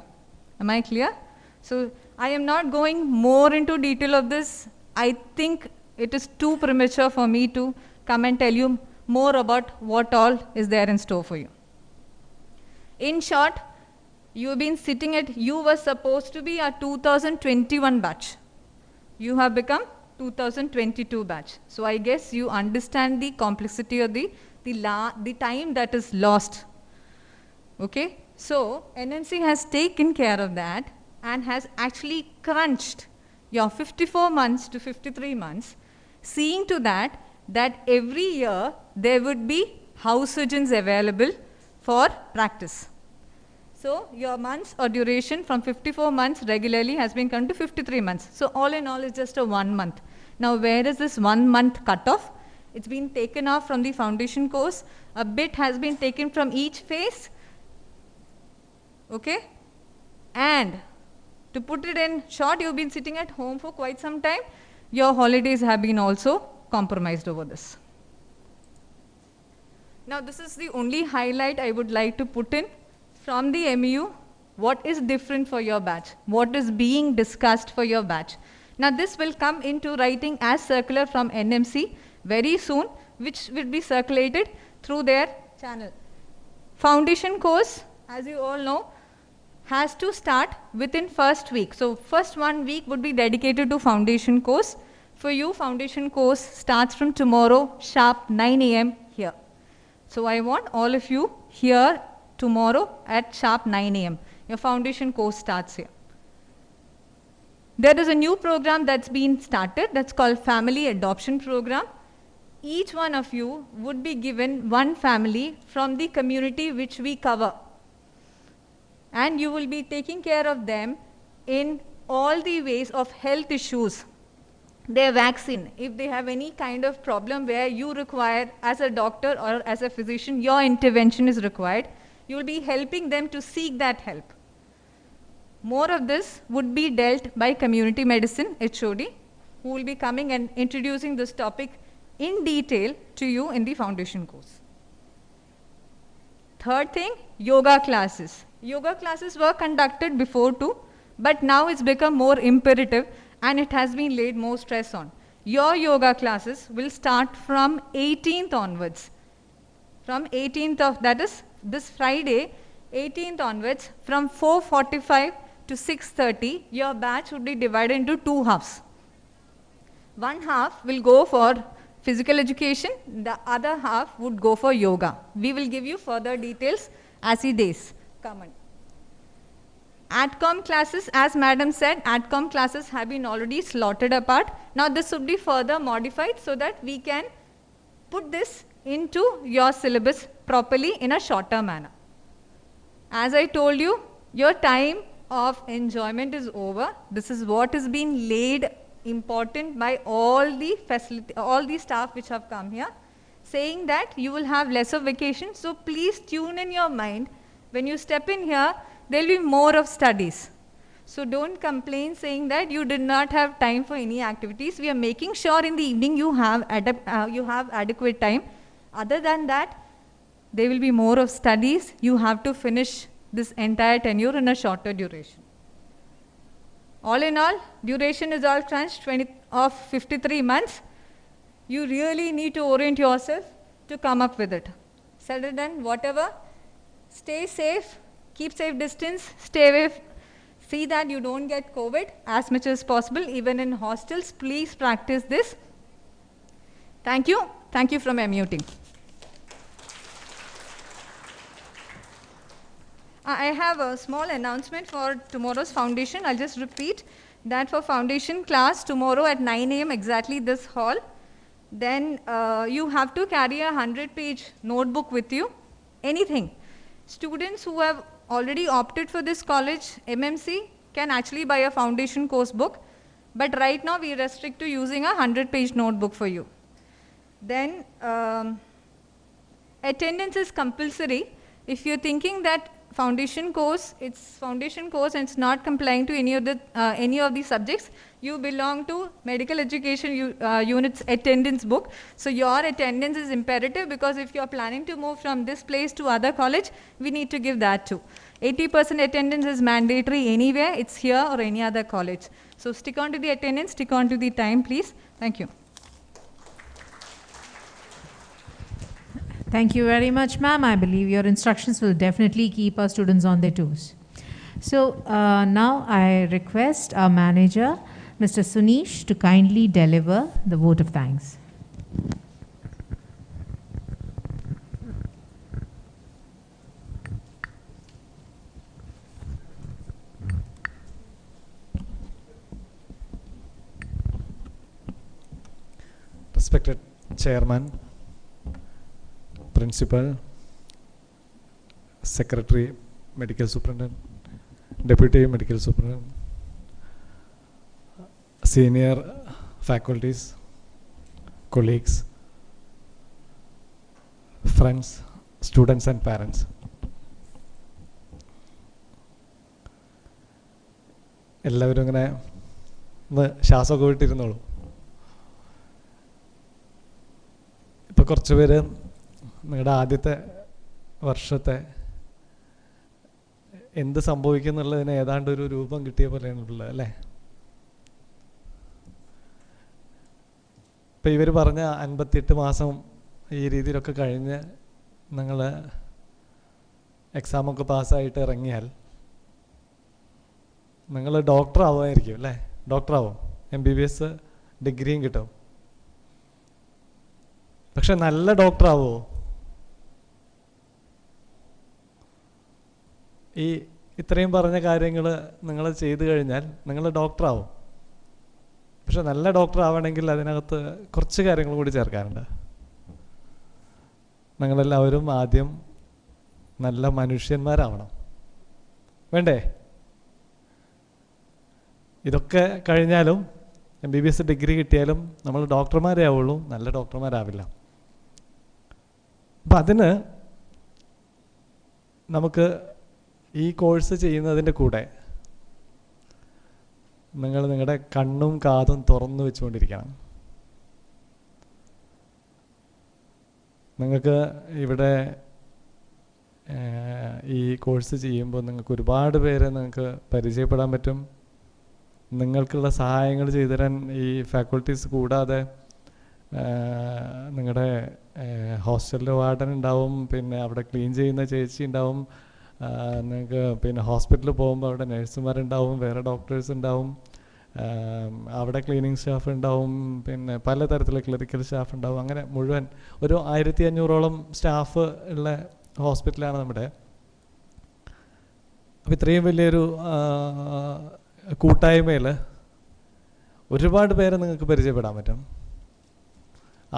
Am I clear? So I am not going more into detail of this. I think it is too premature for me to come and tell you more about what all is there in store for you. In short, you were supposed to be a 2021 batch. You have become 2022 batch. So I guess you understand the complexity of the time that is lost. Okay? So NNC has taken care of that and has actually crunched your 54 months to 53 months, seeing to that every year there would be house surgeons available for practice. So your months or duration from 54 months regularly has been come to 53 months. So all in all, it's just a 1 month. Now where is this 1 month cutoff? It's been taken off from the foundation course. A bit has been taken from each phase. Okay? And to put it in short, you've been sitting at home for quite some time. Your holidays have been also compromised over this. Now this is the only highlight I would like to put in from the MU. What is different for your batch? What is being discussed for your batch? Now this will come into writing as circular from NMC very soon, which will be circulated through their channel. Foundation course, as you all know, has to start within first week. So first 1 week would be dedicated to foundation course. For you, foundation course starts from tomorrow, sharp 9 AM here. So I want all of you here tomorrow at sharp 9 AM. Your foundation course starts here. There is a new program that's been started that's called Family Adoption Program. Each one of you would be given one family from the community which we cover. And you will be taking care of them in all the ways of health issues. Their vaccine, if they have any kind of problem where you require as a doctor or as a physician, your intervention is required, you will be helping them to seek that help. More of this would be dealt by community medicine HOD, who will be coming and introducing this topic in detail to you in the foundation course. Third thing, yoga classes. Yoga classes were conducted before too, but now it's become more imperative and it has been laid more stress on. Your yoga classes will start from 18th onwards. From 18th of, that is this Friday, 18th onwards, from 4:45 to 6:30, your batch would be divided into 2 halves. One half will go for physical education, the other half would go for yoga. We will give you further details as the days come on. AdCom classes, as madam said, AdCom classes have been already slotted apart. Now this would be further modified so that we can put this into your syllabus properly in a shorter manner. As I told you, your time of enjoyment is over. This is what is being laid important by all the staff which have come here, saying that you will have lesser vacation. So please tune in your mind. When you step in here, there will be more of studies. So don't complain saying that you did not have time for any activities. We are making sure in the evening you have adequate time. Other than that, there will be more of studies. You have to finish this entire tenure in a shorter duration. All in all, duration is all crunched of 53 months. You really need to orient yourself to come up with it. Said and done, whatever. Stay safe, keep safe distance, stay away. See that you don't get COVID as much as possible, even in hostels. Please practice this. Thank you. Thank you from MU team. I have a small announcement for tomorrow's foundation. I'll just repeat that for foundation class tomorrow at 9 AM, exactly this hall. Then you have to carry a 100-page notebook with you. Anything. Students who have already opted for this college, MMC, can actually buy a foundation course book. But right now we restrict to using a 100-page notebook for you. Then attendance is compulsory. If you're thinking that foundation course and it's not complying to any of the subjects, you belong to medical education unit's attendance book. So your attendance is imperative, because if you're planning to move from this place to other college, we need to give that too. 80% attendance is mandatory anywhere, it's here or any other college. So stick on to the attendance, stick on to the time, please. Thank you. Thank you very much, ma'am. I believe your instructions will definitely keep our students on their toes. So now I request our manager, Mr. Sunish, to kindly deliver the vote of thanks. Respected Chairman, Principal, Secretary, Medical Superintendent, Deputy Medical Superintendent, senior faculties, colleagues, friends, students and parents. എല്ലാവരും ഇങ്ങനെ ഒന്ന് ശ്വാസമൊക്കെ വിട്ടിരുന്നോളൂ. ഇപ്പോൾ കുറച്ച് പേര് നിങ്ങളുടെ ആദ്യത്തെ വർഷത്തെ എന്ത് സംഭവിക്കുന്നുള്ളതിന് ഏതാണ്ട് ഒരു രൂപം കിട്ടിയ പോലെയാണുള്ളത് അല്ലേ? ഇപ്പം ഇവർ പറഞ്ഞ 58 മാസം ഈ രീതിയിലൊക്കെ കഴിഞ്ഞ് നിങ്ങൾ എക്സാമൊക്കെ പാസ്സായിട്ട് ഇറങ്ങിയാൽ നിങ്ങൾ ഡോക്ടർ ആവുമായിരിക്കും അല്ലേ? ഡോക്ടറാവും, MBBS ഡിഗ്രിയും കിട്ടും. പക്ഷെ നല്ല ഡോക്ടറാവോ? ഈ ഇത്രയും പറഞ്ഞ കാര്യങ്ങൾ നിങ്ങൾ ചെയ്തു കഴിഞ്ഞാൽ നിങ്ങൾ ഡോക്ടറാവും. പക്ഷെ നല്ല ഡോക്ടർ ആവണമെങ്കിൽ അതിനകത്ത് കുറച്ച് കാര്യങ്ങൾ കൂടി ചേർക്കാനുണ്ട്. നിങ്ങളെല്ലാവരും ആദ്യം നല്ല മനുഷ്യന്മാരാവണം. വേണ്ടേ? ഇതൊക്കെ കഴിഞ്ഞാലും MBBS ഡിഗ്രി കിട്ടിയാലും നമ്മൾ ഡോക്ടർമാരേ ആവുള്ളൂ, നല്ല ഡോക്ടർമാരാവില്ല. അപ്പം അതിന് നമുക്ക് ഈ കോഴ്സ് ചെയ്യുന്നതിൻ്റെ കൂടെ നിങ്ങൾ നിങ്ങളുടെ കണ്ണും കാതും തുറന്നു വെച്ചുകൊണ്ടിരിക്കണം. നിങ്ങൾക്ക് ഇവിടെ ഈ കോഴ്സ് ചെയ്യുമ്പോൾ നിങ്ങൾക്ക് ഒരുപാട് പേരെ നിങ്ങൾക്ക് പരിചയപ്പെടാൻ പറ്റും. നിങ്ങൾക്കുള്ള സഹായങ്ങൾ ചെയ്തു തരാൻ ഈ ഫാക്കൽറ്റീസ് കൂടാതെ നിങ്ങളുടെ ഹോസ്റ്റലിൽ വാർഡൻ ഉണ്ടാവും, പിന്നെ അവിടെ ക്ലീൻ ചെയ്യുന്ന ചേച്ചി ഉണ്ടാവും, നിങ്ങൾക്ക് പിന്നെ ഹോസ്പിറ്റലിൽ പോകുമ്പോൾ അവിടെ നഴ്സുമാരുണ്ടാവും, വേറെ ഡോക്ടേഴ്സ് ഉണ്ടാവും, അവിടെ ക്ലീനിങ് സ്റ്റാഫ് ഉണ്ടാവും, പിന്നെ പലതരത്തിലുള്ള ക്ലറിക്കൽ സ്റ്റാഫ് ഉണ്ടാവും. അങ്ങനെ മുഴുവൻ ഒരു 1500ഓളം സ്റ്റാഫ് ഉള്ള ഹോസ്പിറ്റലാണ് നമ്മുടെ. അപ്പോൾ ഇത്രയും വലിയൊരു കൂട്ടായ്മയിൽ ഒരുപാട് പേരെ നിങ്ങൾക്ക് പരിചയപ്പെടാൻ പറ്റും.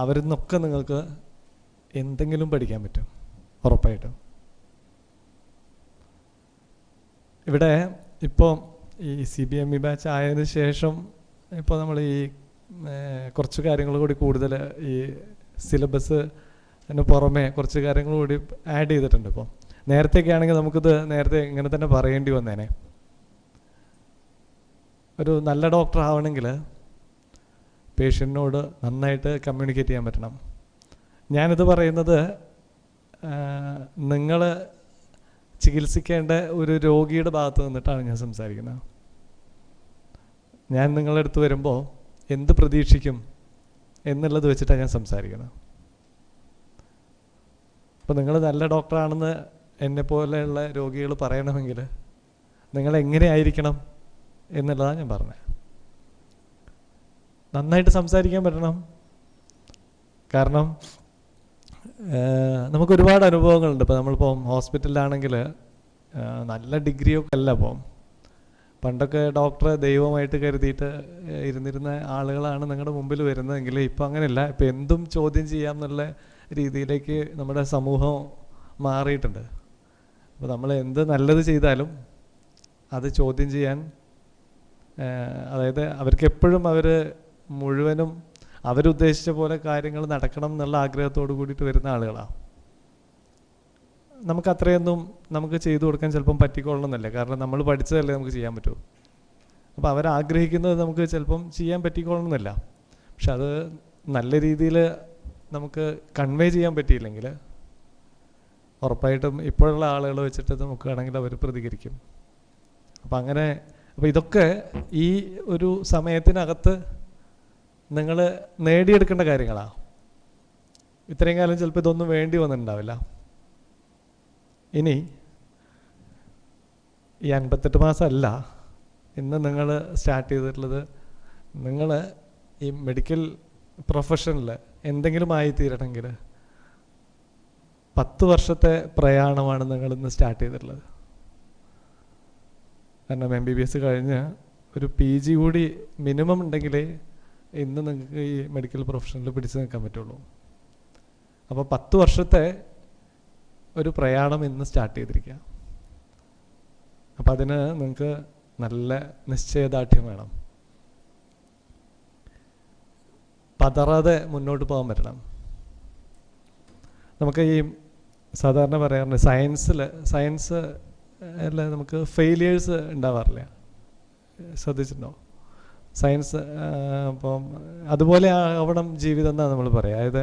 അവരിൽ നിന്നൊക്കെ നിങ്ങൾക്ക് എന്തെങ്കിലും പഠിക്കാൻ പറ്റും ഉറപ്പായിട്ടും. ഇവിടെ ഇപ്പോൾ ഈ CBME ബാച്ച് ആയതിനു ശേഷം ഇപ്പോൾ നമ്മൾ ഈ കുറച്ച് കാര്യങ്ങൾ കൂടി കൂടുതൽ ഈ സിലബസിന് പുറമെ കുറച്ച് കാര്യങ്ങൾ കൂടി ആഡ് ചെയ്തിട്ടുണ്ട്. ഇപ്പോൾ നേരത്തെയൊക്കെ ആണെങ്കിൽ നമുക്കിത് നേരത്തെ ഇങ്ങനെ തന്നെ പറയേണ്ടി വന്നേനെ. ഒരു നല്ല ഡോക്ടർ ആവണമെങ്കിൽ പേഷ്യൻറ്റിനോട് നന്നായിട്ട് കമ്മ്യൂണിക്കേറ്റ് ചെയ്യാൻ പറ്റണം. ഞാനിത് പറയുന്നത് നിങ്ങൾ ചികിത്സിക്കേണ്ട ഒരു രോഗിയുടെ ഭാഗത്ത് നിന്നിട്ടാണ് ഞാൻ സംസാരിക്കുന്നത്. ഞാൻ നിങ്ങളുടെ അടുത്ത് വരുമ്പോൾ എന്ത് പ്രതീക്ഷിക്കും എന്നുള്ളത് വെച്ചിട്ടാണ് ഞാൻ സംസാരിക്കുന്നത്. അപ്പോൾ നിങ്ങൾ നല്ല ഡോക്ടറാണെന്ന് എന്നെപ്പോലെയുള്ള രോഗികൾ പറയണമെങ്കിൽ നിങ്ങൾ എങ്ങനെയായിരിക്കണം എന്നുള്ളതാണ് ഞാൻ പറഞ്ഞത്. നന്നായിട്ട് സംസാരിക്കാൻ പറ്റണം. കാരണം നമുക്ക് ഒരുപാട് അനുഭവങ്ങളുണ്ട്. ഇപ്പോൾ നമ്മളിപ്പോൾ ഹോസ്പിറ്റലിലാണെങ്കിൽ നല്ല ഡിഗ്രിയൊക്കെ അല്ല. ഇപ്പോൾ പണ്ടൊക്കെ ഡോക്ടറെ ദൈവമായിട്ട് കരുതിയിട്ട് ഇരുന്നിരുന്ന ആളുകളാണ് നിങ്ങളുടെ മുമ്പിൽ വരുന്നതെങ്കിൽ ഇപ്പോൾ അങ്ങനെയല്ല. ഇപ്പോൾ എന്തും ചോദ്യം ചെയ്യാം എന്നുള്ള രീതിയിലേക്ക് നമ്മുടെ സമൂഹം മാറിയിട്ടുണ്ട്. അപ്പോൾ നമ്മൾ എന്ത് നല്ലത് ചെയ്താലും അത് ചോദ്യം ചെയ്യാൻ, അതായത് അവർക്ക് എപ്പോഴും അവർ മുഴുവനും അവരുദ്ദേശിച്ച പോലെ കാര്യങ്ങൾ നടക്കണം എന്നുള്ള ആഗ്രഹത്തോട് കൂടിയിട്ട് വരുന്ന ആളുകളാണ്. നമുക്ക് അത്രയൊന്നും നമുക്ക് ചെയ്തു കൊടുക്കാൻ ചിലപ്പം പറ്റിക്കൊള്ളണമെന്നില്ല. കാരണം നമ്മൾ പഠിച്ചതല്ലേ നമുക്ക് ചെയ്യാൻ പറ്റുമോ. അപ്പോൾ അവരാഗ്രഹിക്കുന്നത് നമുക്ക് ചിലപ്പം ചെയ്യാൻ പറ്റിക്കൊള്ളണമെന്നില്ല. പക്ഷെ അത് നല്ല രീതിയിൽ നമുക്ക് കൺവേ ചെയ്യാൻ പറ്റിയില്ലെങ്കിൽ ഉറപ്പായിട്ടും ഇപ്പോഴുള്ള ആളുകൾ വെച്ചിട്ട് നമുക്ക് വേണമെങ്കിൽ അവർ പ്രതികരിക്കും. അപ്പോൾ ഇതൊക്കെ ഈ ഒരു സമയത്തിനകത്ത് നിങ്ങൾ നേടിയെടുക്കേണ്ട കാര്യങ്ങളാണ്. ഇത്രയും കാലം ചിലപ്പോൾ ഇതൊന്നും വേണ്ടി വന്നിട്ടുണ്ടാവില്ല. ഇനി ഈ 58 മാസമല്ല ഇന്ന് നിങ്ങൾ സ്റ്റാർട്ട് ചെയ്തിട്ടുള്ളത്. നിങ്ങൾ ഈ മെഡിക്കൽ പ്രൊഫഷനിൽ എന്തെങ്കിലും ആയിത്തീരണമെങ്കിൽ 10 വർഷത്തെ പ്രയാണമാണ് നിങ്ങളിന്ന് സ്റ്റാർട്ട് ചെയ്തിട്ടുള്ളത്. കാരണം MBBS കഴിഞ്ഞ് ഒരു PG കൂടി മിനിമം ഉണ്ടെങ്കിലേ ഇന്ന് നിങ്ങൾക്ക് ഈ മെഡിക്കൽ പ്രൊഫഷനിൽ പിടിച്ചു നിൽക്കാൻ പറ്റുള്ളൂ. അപ്പോൾ 10 വർഷത്തെ ഒരു പ്രയാണം ഇന്ന് സ്റ്റാർട്ട് ചെയ്തിരിക്കുക. അപ്പം അതിന് നിങ്ങൾക്ക് നല്ല നിശ്ചയദാർഢ്യം വേണം. പതറാതെ മുന്നോട്ട് പോകാൻ പറ്റണം. നമുക്ക് ഈ സാധാരണ പറയാറുണ്ട് സയൻസ് അല്ല നമുക്ക് ഫെയിലിയേഴ്സ് ഉണ്ടാവാറില്ല, ശ്രദ്ധിച്ചിട്ടുണ്ടോ? സയൻസ് അപ്പം അതുപോലെ ആവണം ജീവിതം എന്നാണ് നമ്മൾ പറയുക. അതായത്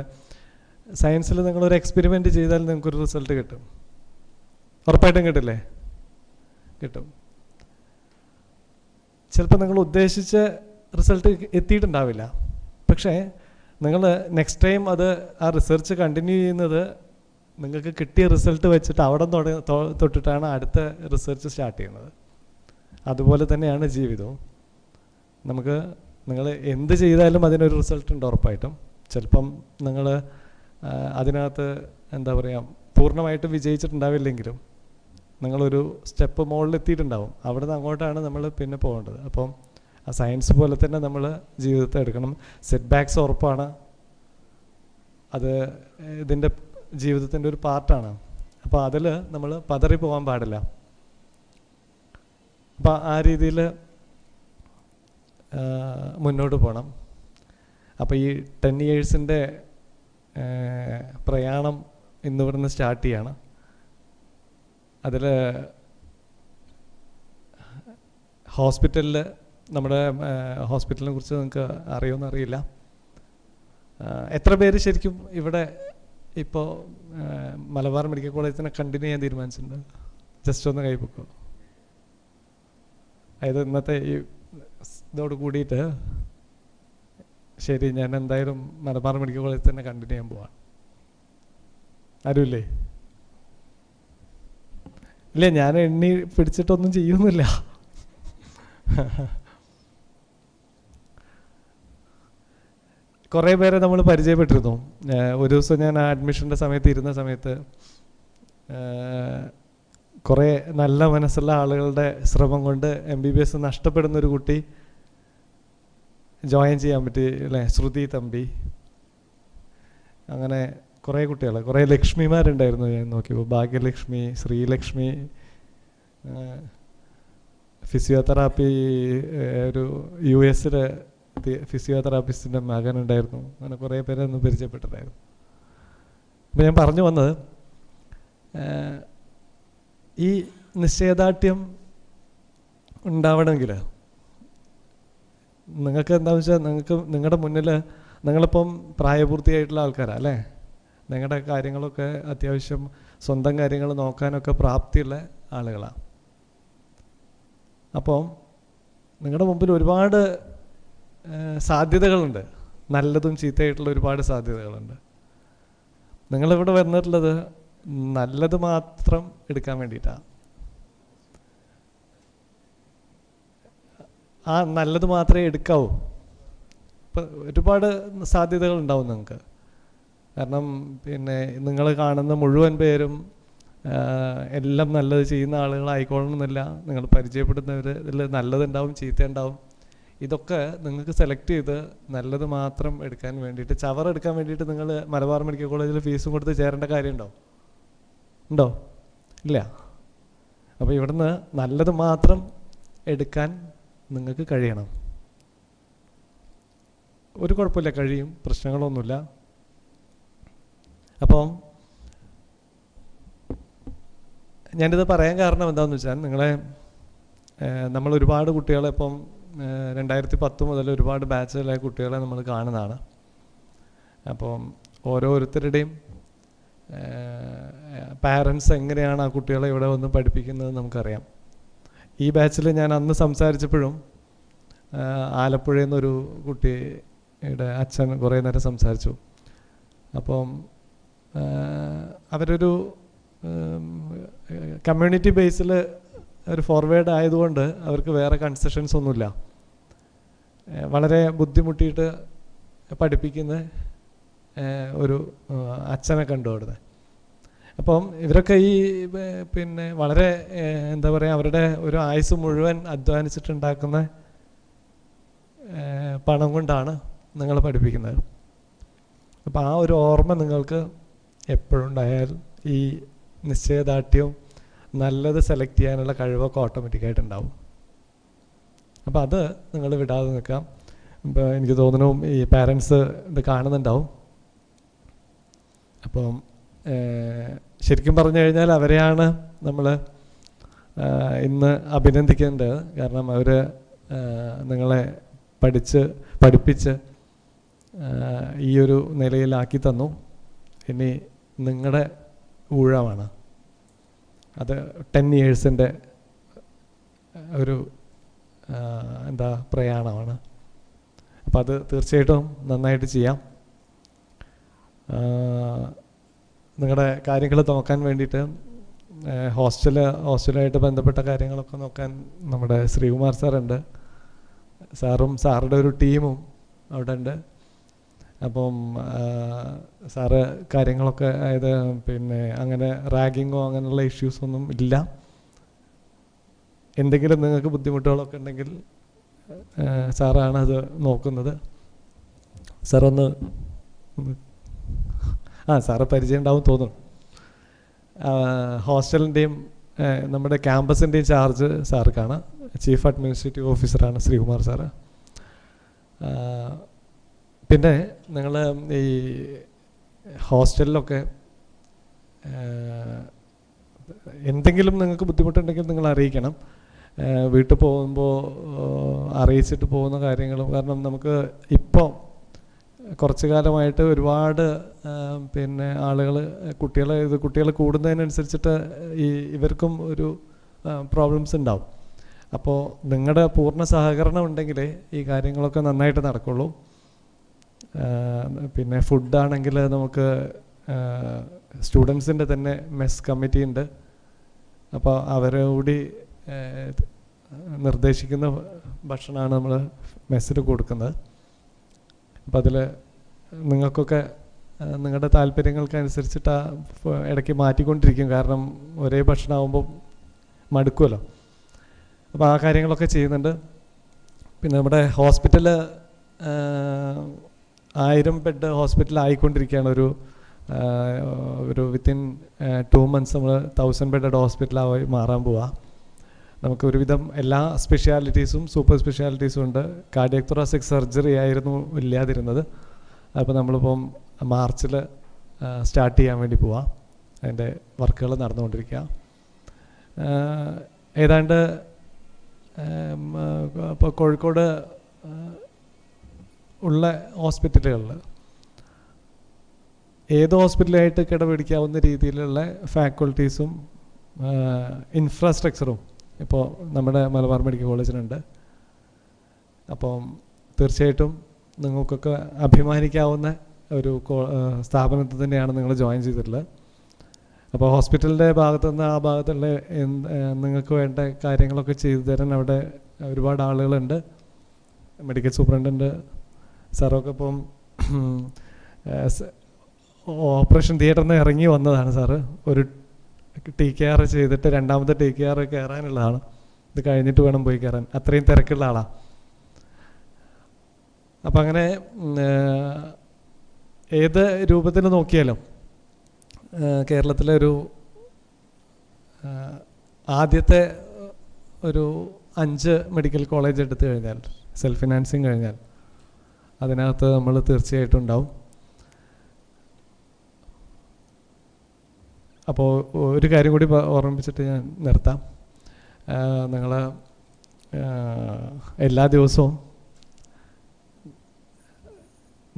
സയൻസിൽ നിങ്ങളൊരു എക്സ്പെരിമെൻ്റ് ചെയ്താൽ നിങ്ങൾക്കൊരു റിസൾട്ട് കിട്ടും, ഉറപ്പായിട്ടും കിട്ടില്ലേ? കിട്ടും. ചിലപ്പോൾ നിങ്ങൾ ഉദ്ദേശിച്ച റിസൾട്ട് എത്തിയിട്ടുണ്ടാവില്ല, പക്ഷേ നിങ്ങൾ നെക്സ്റ്റ് ടൈം ആ റിസർച്ച് കണ്ടിന്യൂ ചെയ്യുന്നത് നിങ്ങൾക്ക് കിട്ടിയ റിസൾട്ട് വെച്ചിട്ട് അവിടെ തൊട്ടിട്ടാണ് അടുത്ത റിസർച്ച് സ്റ്റാർട്ട് ചെയ്യുന്നത്. അതുപോലെ തന്നെയാണ് ജീവിതവും. നിങ്ങൾ എന്ത് ചെയ്താലും അതിനൊരു റിസൾട്ട് ഉണ്ട് ഉറപ്പായിട്ടും. ചിലപ്പം നിങ്ങൾ അതിനകത്ത് എന്താ പറയുക പൂർണ്ണമായിട്ട് വിജയിച്ചിട്ടുണ്ടാവില്ലെങ്കിലും നിങ്ങളൊരു സ്റ്റെപ്പ് മുകളിലെത്തിയിട്ടുണ്ടാവും. അവിടെ നിന്ന് അങ്ങോട്ടാണ് നമ്മൾ പിന്നെ പോകേണ്ടത്. അപ്പം ആ സയൻസ് പോലെ തന്നെ നമ്മൾ ജീവിതത്തെ എടുക്കണം. സെറ്റ് ബാക്സ് ഉറപ്പാണ്, അത് ഇതിൻ്റെ ജീവിതത്തിൻ്റെ ഒരു പാർട്ടാണ്. അപ്പോൾ അതിൽ നമ്മൾ പതറി പോകാൻ പാടില്ല. അപ്പോൾ ആ രീതിയിൽ മുന്നോട്ട് പോകണം. അപ്പോൾ ഈ 10 yearsൻ്റെ പ്രയാണം ഇന്നിവിടുന്ന് സ്റ്റാർട്ട് ചെയ്യാണ്. അതിൽ ഹോസ്പിറ്റലിൽ നമ്മുടെ ഹോസ്പിറ്റലിനെ കുറിച്ച് നിങ്ങൾക്ക് അറിയുമെന്ന് അറിയില്ല. എത്ര പേര് ശരിക്കും ഇവിടെ ഇപ്പോൾ മലബാർ മെഡിക്കൽ കോളേജിനെ കണ്ടിന്യൂ ചെയ്യാൻ തീരുമാനിച്ചിട്ടുണ്ട്? ജസ്റ്റ് ഒന്ന് കൈപ്പൊക്കോ. അതായത് ഇന്നത്തെ ഈ ഇതോട് കൂടിയിട്ട് ശരി ഞാൻ എന്തായാലും മലബാർ മെഡിക്കൽ കോളേജിൽ തന്നെ കണ്ടിന്യൂ ചെയ്യാൻ പോവാണ്. ആരുമില്ലേ? ഇല്ല, ഞാൻ എണ്ണി പിടിച്ചിട്ടൊന്നും ചെയ്യുന്നില്ല. കുറേ പേരെ നമ്മൾ പരിചയപ്പെട്ടിരുന്നു. ഒരു ദിവസം ഞാൻ അഡ്മിഷൻ്റെ സമയത്ത് ഇരുന്ന സമയത്ത് കുറേ നല്ല മനസ്സുള്ള ആളുകളുടെ ശ്രമം കൊണ്ട് MBBS നഷ്ടപ്പെടുന്നൊരു കുട്ടി ജോയിൻ ചെയ്യാൻ പറ്റി അല്ലേ? ശ്രുതി തമ്പി, അങ്ങനെ കുറേ കുട്ടികൾ, കുറേ ലക്ഷ്മിമാരുണ്ടായിരുന്നു. ഞാൻ നോക്കിയപ്പോൾ ഭാഗ്യലക്ഷ്മി, ശ്രീലക്ഷ്മി, ഫിസിയോതെറാപ്പി ഒരു US ഫിസിയോതെറാപ്പിസ്റ്റിൻ്റെ മകനുണ്ടായിരുന്നു. അങ്ങനെ കുറേ പേരെ ഒന്ന് പരിചയപ്പെട്ടിട്ടായിരുന്നു. അപ്പോൾ ഞാൻ പറഞ്ഞു വന്നത് ഈ നിശ്ചയദാർഢ്യം ഉണ്ടാവണമെങ്കിൽ നിങ്ങൾക്ക് എന്താണെന്ന് വെച്ചാൽ നിങ്ങളുടെ മുന്നിൽ നിങ്ങളിപ്പം പ്രായപൂർത്തിയായിട്ടുള്ള ആൾക്കാരാണ് അല്ലേ? നിങ്ങളുടെ കാര്യങ്ങളൊക്കെ അത്യാവശ്യം സ്വന്തം കാര്യങ്ങൾ നോക്കാനൊക്കെ പ്രാപ്തിയുള്ള ആളുകളാണ്. അപ്പം നിങ്ങളുടെ മുമ്പിൽ ഒരുപാട് സാധ്യതകളുണ്ട്, നല്ലതും ചീത്തയായിട്ടുള്ള ഒരുപാട് സാധ്യതകളുണ്ട്. നിങ്ങളിവിടെ വന്നിട്ടുള്ളത് നല്ലത് മാത്രം എടുക്കാൻ വേണ്ടിയിട്ടാണ്. ആ നല്ലത് മാത്രമേ എടുക്കാവൂ. ഇപ്പം ഒരുപാട് സാധ്യതകളുണ്ടാവും നിങ്ങൾക്ക്. കാരണം പിന്നെ നിങ്ങൾ കാണുന്ന മുഴുവൻ പേരും എല്ലാം നല്ലത് ചെയ്യുന്ന ആളുകളായിക്കൊള്ളണമെന്നില്ല. നിങ്ങൾ പരിചയപ്പെടുന്നവർ ഇതിൽ നല്ലതുണ്ടാവും, ചീത്തയുണ്ടാവും. ഇതൊക്കെ നിങ്ങൾക്ക് സെലക്ട് ചെയ്ത് നല്ലത് മാത്രം എടുക്കാൻ വേണ്ടിയിട്ട്, ചവറെടുക്കാൻ വേണ്ടിയിട്ട് നിങ്ങൾ മലബാർ മെഡിക്കൽ കോളേജിൽ ഫീസും കൊടുത്ത് ചേരേണ്ട കാര്യമുണ്ടോ? ഉണ്ടോ? ഇല്ല. അപ്പോൾ ഇവിടുന്ന് നല്ലത് മാത്രം എടുക്കാൻ നിങ്ങൾക്ക് കഴിയണം. ഒരു കുഴപ്പമില്ല, കഴിയും, പ്രശ്നങ്ങളൊന്നുമില്ല. അപ്പം ഞാനിത് പറയാൻ കാരണം എന്താണെന്ന് വെച്ചാൽ നമ്മൾ ഒരുപാട് കുട്ടികളെ ഇപ്പം 2010 മുതൽ ഒരുപാട് ബാച്ചുകളായ കുട്ടികളെ നമ്മൾ കാണുന്നതാണ്. അപ്പം ഓരോരുത്തരുടെയും പാരൻസ് എങ്ങനെയാണ് ആ കുട്ടികളെ ഇവിടെ വന്ന് പഠിപ്പിക്കുന്നത് നമുക്കറിയാം. ഈ ബാച്ചിൽ ഞാൻ അന്ന് സംസാരിച്ചപ്പോഴും ആലപ്പുഴയിൽ നിന്നൊരു കുട്ടിയുടെ അച്ഛൻ കുറേ നേരം സംസാരിച്ചു. അപ്പം അവരൊരു കമ്മ്യൂണിറ്റി ബേസിൽ ഒരു ഫോർവേഡ് ആയതുകൊണ്ട് അവർക്ക് വേറെ കൺസെഷൻസ് ഒന്നുമില്ല. വളരെ ബുദ്ധിമുട്ടിയിട്ട് പഠിപ്പിക്കുന്ന ഒരു അച്ഛനെ കണ്ടു അവിടുന്ന്. അപ്പം ഇവരൊക്കെ ഈ പിന്നെ വളരെ എന്താ പറയുക, അവരുടെ ഒരു ആയുസ് മുഴുവൻ അധ്വാനിച്ചിട്ടുണ്ടാക്കുന്ന പണം കൊണ്ടാണ് നിങ്ങൾ പഠിപ്പിക്കുന്നത്. അപ്പോൾ ആ ഒരു ഓർമ്മ നിങ്ങൾക്ക് എപ്പോഴുണ്ടായാൽ ഈ നിശ്ചയദാർഢ്യവും നല്ലത് സെലക്ട് ചെയ്യാനുള്ള കഴിവൊക്കെ ഓട്ടോമാറ്റിക്കായിട്ട് ഉണ്ടാവും. അപ്പോൾ അത് നിങ്ങൾ വിടാതെ നിൽക്കാം. ഇപ്പോൾ എനിക്ക് തോന്നുന്നു ഈ പാരൻസ് ഇത് കാണുന്നുണ്ടാവും. അപ്പം ശരിക്കും പറഞ്ഞു കഴിഞ്ഞാൽ അവരെയാണ് നമ്മൾ ഇന്ന് അഭിനന്ദിക്കേണ്ടത്. കാരണം അവർ നിങ്ങളെ പഠിപ്പിച്ച് ഈ ഒരു നിലയിലാക്കി തന്നു. ഇനി നിങ്ങളുടെ ഊഴമാണ്. അത് 10 yearsൻ്റെ ഒരു എന്താ പ്രയാണമാണ്. അപ്പം അത് തീർച്ചയായിട്ടും നന്നായിട്ട് ചെയ്യാം. നിങ്ങളുടെ കാര്യങ്ങൾ നോക്കാൻ വേണ്ടിയിട്ട് ഹോസ്റ്റലായിട്ട് ബന്ധപ്പെട്ട കാര്യങ്ങളൊക്കെ നോക്കാൻ നമ്മുടെ ശ്രീകുമാർ സാറുണ്ട്. സാറും സാറുടെ ഒരു ടീമും അവിടെ ഉണ്ട്. അപ്പം സാറ് കാര്യങ്ങളൊക്കെ, അതായത് പിന്നെ അങ്ങനെ റാഗിങ്ങോ അങ്ങനെയുള്ള ഇഷ്യൂസൊന്നും ഇല്ല. എന്തെങ്കിലും നിങ്ങൾക്ക് ബുദ്ധിമുട്ടുകളൊക്കെ ഉണ്ടെങ്കിൽ സാറാണ് അത് നോക്കുന്നത്. സാറൊന്ന് സാറ് പരിചയം ഉണ്ടാവും തോന്നുന്നു. ഹോസ്റ്റലിൻ്റെയും നമ്മുടെ ക്യാമ്പസിൻ്റെയും ചാർജ് സാർക്കാണ്. ചീഫ് അഡ്മിനിസ്ട്രേറ്റീവ് ഓഫീസറാണ് ശ്രീകുമാർ സാറ്. പിന്നെ നിങ്ങൾ ഈ ഹോസ്റ്റലിലൊക്കെ എന്തെങ്കിലും നിങ്ങൾക്ക് ബുദ്ധിമുട്ടുണ്ടെങ്കിൽ നിങ്ങൾ അറിയിക്കണം. വീട്ടിൽ പോകുമ്പോൾ അറിയിച്ചിട്ട് പോകുന്ന കാര്യങ്ങളും. കാരണം നമുക്ക് ഇപ്പോൾ കുറച്ച് കാലമായിട്ട് ഒരുപാട് പിന്നെ ആളുകൾ കുട്ടികൾ കൂടുന്നതിനനുസരിച്ചിട്ട് ഇവർക്കും ഒരു പ്രോബ്ലംസ് ഉണ്ടാവും. അപ്പോൾ നിങ്ങളുടെ പൂർണ്ണ സഹകരണം ഉണ്ടെങ്കിൽ ഈ കാര്യങ്ങളൊക്കെ നന്നായിട്ട് നടക്കുള്ളൂ. പിന്നെ ഫുഡാണെങ്കിൽ നമുക്ക് സ്റ്റുഡൻസിൻ്റെ തന്നെ മെസ് കമ്മിറ്റി ഉണ്ട്. അപ്പോൾ അവരെ കൂടി നിർദ്ദേശിക്കുന്ന ഭക്ഷണമാണ് നമ്മൾ മെസ്സിൽ കൊടുക്കുന്നത്. അപ്പം അതിൽ നിങ്ങൾക്കൊക്കെ നിങ്ങളുടെ താല്പര്യങ്ങൾക്കനുസരിച്ചിട്ട് ഇടയ്ക്ക് മാറ്റിക്കൊണ്ടിരിക്കും. കാരണം ഒരേ ഭക്ഷണമാകുമ്പോൾ മടുക്കുമല്ലോ. അപ്പോൾ ആ കാര്യങ്ങളൊക്കെ ചെയ്യുന്നുണ്ട്. പിന്നെ നമ്മുടെ ഹോസ്പിറ്റൽ 1000 ബെഡ് ഹോസ്പിറ്റൽ ആയിക്കൊണ്ടിരിക്കുകയാണ്. ഒരു വിത്തിൻ 2 months നമ്മൾ 1000 ബെഡ് ഹോസ്പിറ്റലായി മാറാൻ പോവുക. നമുക്ക് ഒരുവിധം എല്ലാ സ്പെഷ്യാലിറ്റീസും സൂപ്പർ സ്പെഷ്യാലിറ്റീസും ഉണ്ട്. കാർഡിയക് തൊറാസിക് സർജറി ആയിരുന്നു ഇല്ലാതിരുന്നത്. അപ്പോൾ നമ്മളിപ്പം മാർച്ചിൽ സ്റ്റാർട്ട് ചെയ്യാൻ വേണ്ടി പോവാം. അതിൻ്റെ വർക്കുകൾ നടന്നുകൊണ്ടിരിക്കുക. ഏതാണ്ട് ഇപ്പോൾ കോഴിക്കോട് ഉള്ള ഹോസ്പിറ്റലുകളിൽ ഏത് ഹോസ്പിറ്റലായിട്ട് കിടപിടിക്കാവുന്ന രീതിയിലുള്ള ഫാക്കൽറ്റീസും ഇൻഫ്രാസ്ട്രക്ചറും ഇപ്പോൾ നമ്മുടെ മലബാർ മെഡിക്കൽ കോളേജിനുണ്ട്. അപ്പം തീർച്ചയായിട്ടും നിങ്ങൾക്കൊക്കെ അഭിമാനിക്കാവുന്ന ഒരു സ്ഥാപനത്തിൽ തന്നെയാണ് നിങ്ങൾ ജോയിൻ ചെയ്തിട്ടുള്ളത്. അപ്പോൾ ഹോസ്പിറ്റലിൻ്റെ ഭാഗത്തുനിന്ന് ആ ഭാഗത്തുള്ള നിങ്ങൾക്ക് വേണ്ട കാര്യങ്ങളൊക്കെ ചെയ്തു തരാൻ അവിടെ ഒരുപാട് ആളുകളുണ്ട്. മെഡിക്കൽ സൂപ്രണ്ടുണ്ട്. സാറൊക്കെ ഇപ്പം ഓപ്പറേഷൻ തിയേറ്ററിൽ നിന്ന് ഇറങ്ങി വന്നതാണ് സാറ്. ഒരു TKR ചെയ്തിട്ട് രണ്ടാമത്തെ TKR കയറാനുള്ളതാണ്. ഇത് കഴിഞ്ഞിട്ട് വേണം പോയി കയറാൻ. അത്രയും തിരക്കുള്ള ആളാണ്. അപ്പം അങ്ങനെ ഏത് രൂപത്തിൽ നോക്കിയാലും കേരളത്തിലെ ഒരു ആദ്യത്തെ ഒരു 5 മെഡിക്കൽ കോളേജ് എടുത്തു കഴിഞ്ഞാൽ, സെൽഫ് ഫിനാൻസിങ് കഴിഞ്ഞാൽ അതിനകത്ത് നമ്മൾ തീർച്ചയായിട്ടും ഉണ്ടാവും. അപ്പോൾ ഒരു കാര്യം കൂടി ഓർമ്മിപ്പിച്ചിട്ട് ഞാൻ നിർത്താം. നിങ്ങൾ എല്ലാ ദിവസവും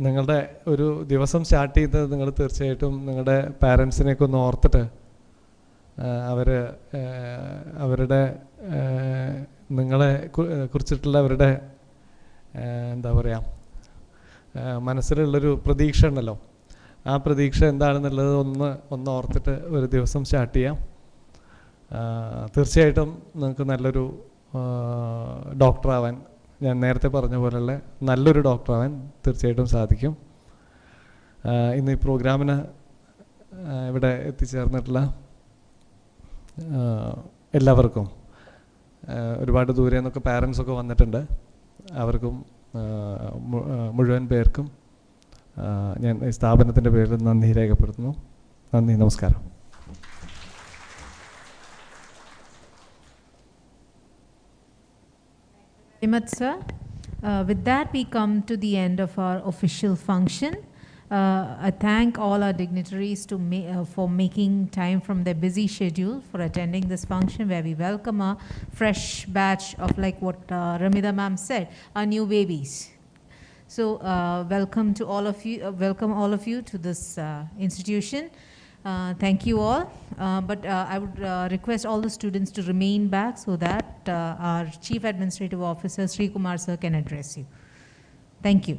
നിങ്ങളുടെ ഒരു ദിവസം സ്റ്റാർട്ട് ചെയ്തത് നിങ്ങൾ തീർച്ചയായിട്ടും നിങ്ങളുടെ പാരൻസിനെയൊക്കെ ഒന്ന് ഓർത്തിട്ട് അവരുടെ നിങ്ങളെ കുറിച്ചിട്ടുള്ള അവരുടെ എന്താ പറയുക മനസ്സിലുള്ളൊരു പ്രതീക്ഷ ഉണ്ടല്ലോ, ആ പ്രതീക്ഷ എന്താണെന്നുള്ളത് ഒന്ന് ഓർത്തിട്ട് ഒരു ദിവസം സ്റ്റാർട്ട് ചെയ്യാം. തീർച്ചയായിട്ടും നിങ്ങൾക്ക് നല്ലൊരു ഡോക്ടറാവാൻ, ഞാൻ നേരത്തെ പറഞ്ഞ പോലെയുള്ള നല്ലൊരു ഡോക്ടറാവാൻ തീർച്ചയായിട്ടും സാധിക്കും. ഇന്ന് ഈ പ്രോഗ്രാമിന് ഇവിടെ എത്തിച്ചേർന്നിട്ടുള്ള എല്ലാവർക്കും, ഒരുപാട് ദൂരെ നിന്നൊക്കെ പാരൻസൊക്കെ വന്നിട്ടുണ്ട്, അവർക്കും മുഴുവൻ പേർക്കും ഞാൻ ഈ സ്ഥാപനത്തിൻ്റെ പേരിൽ നന്ദി രേഖപ്പെടുത്തുന്നു. നന്ദി, നമസ്കാരം. Very much, sir. With that, we come to the end of our official function. I thank all our dignitaries for making time from their busy schedule for attending this function, where we welcome a fresh batch of, like what Ramida ma'am said, our new babies. So welcome all of you to this institution. Thank you all. But I would request all the students to remain back so that our Chief Administrative Officer, Sri Kumar sir, can address you. Thank you.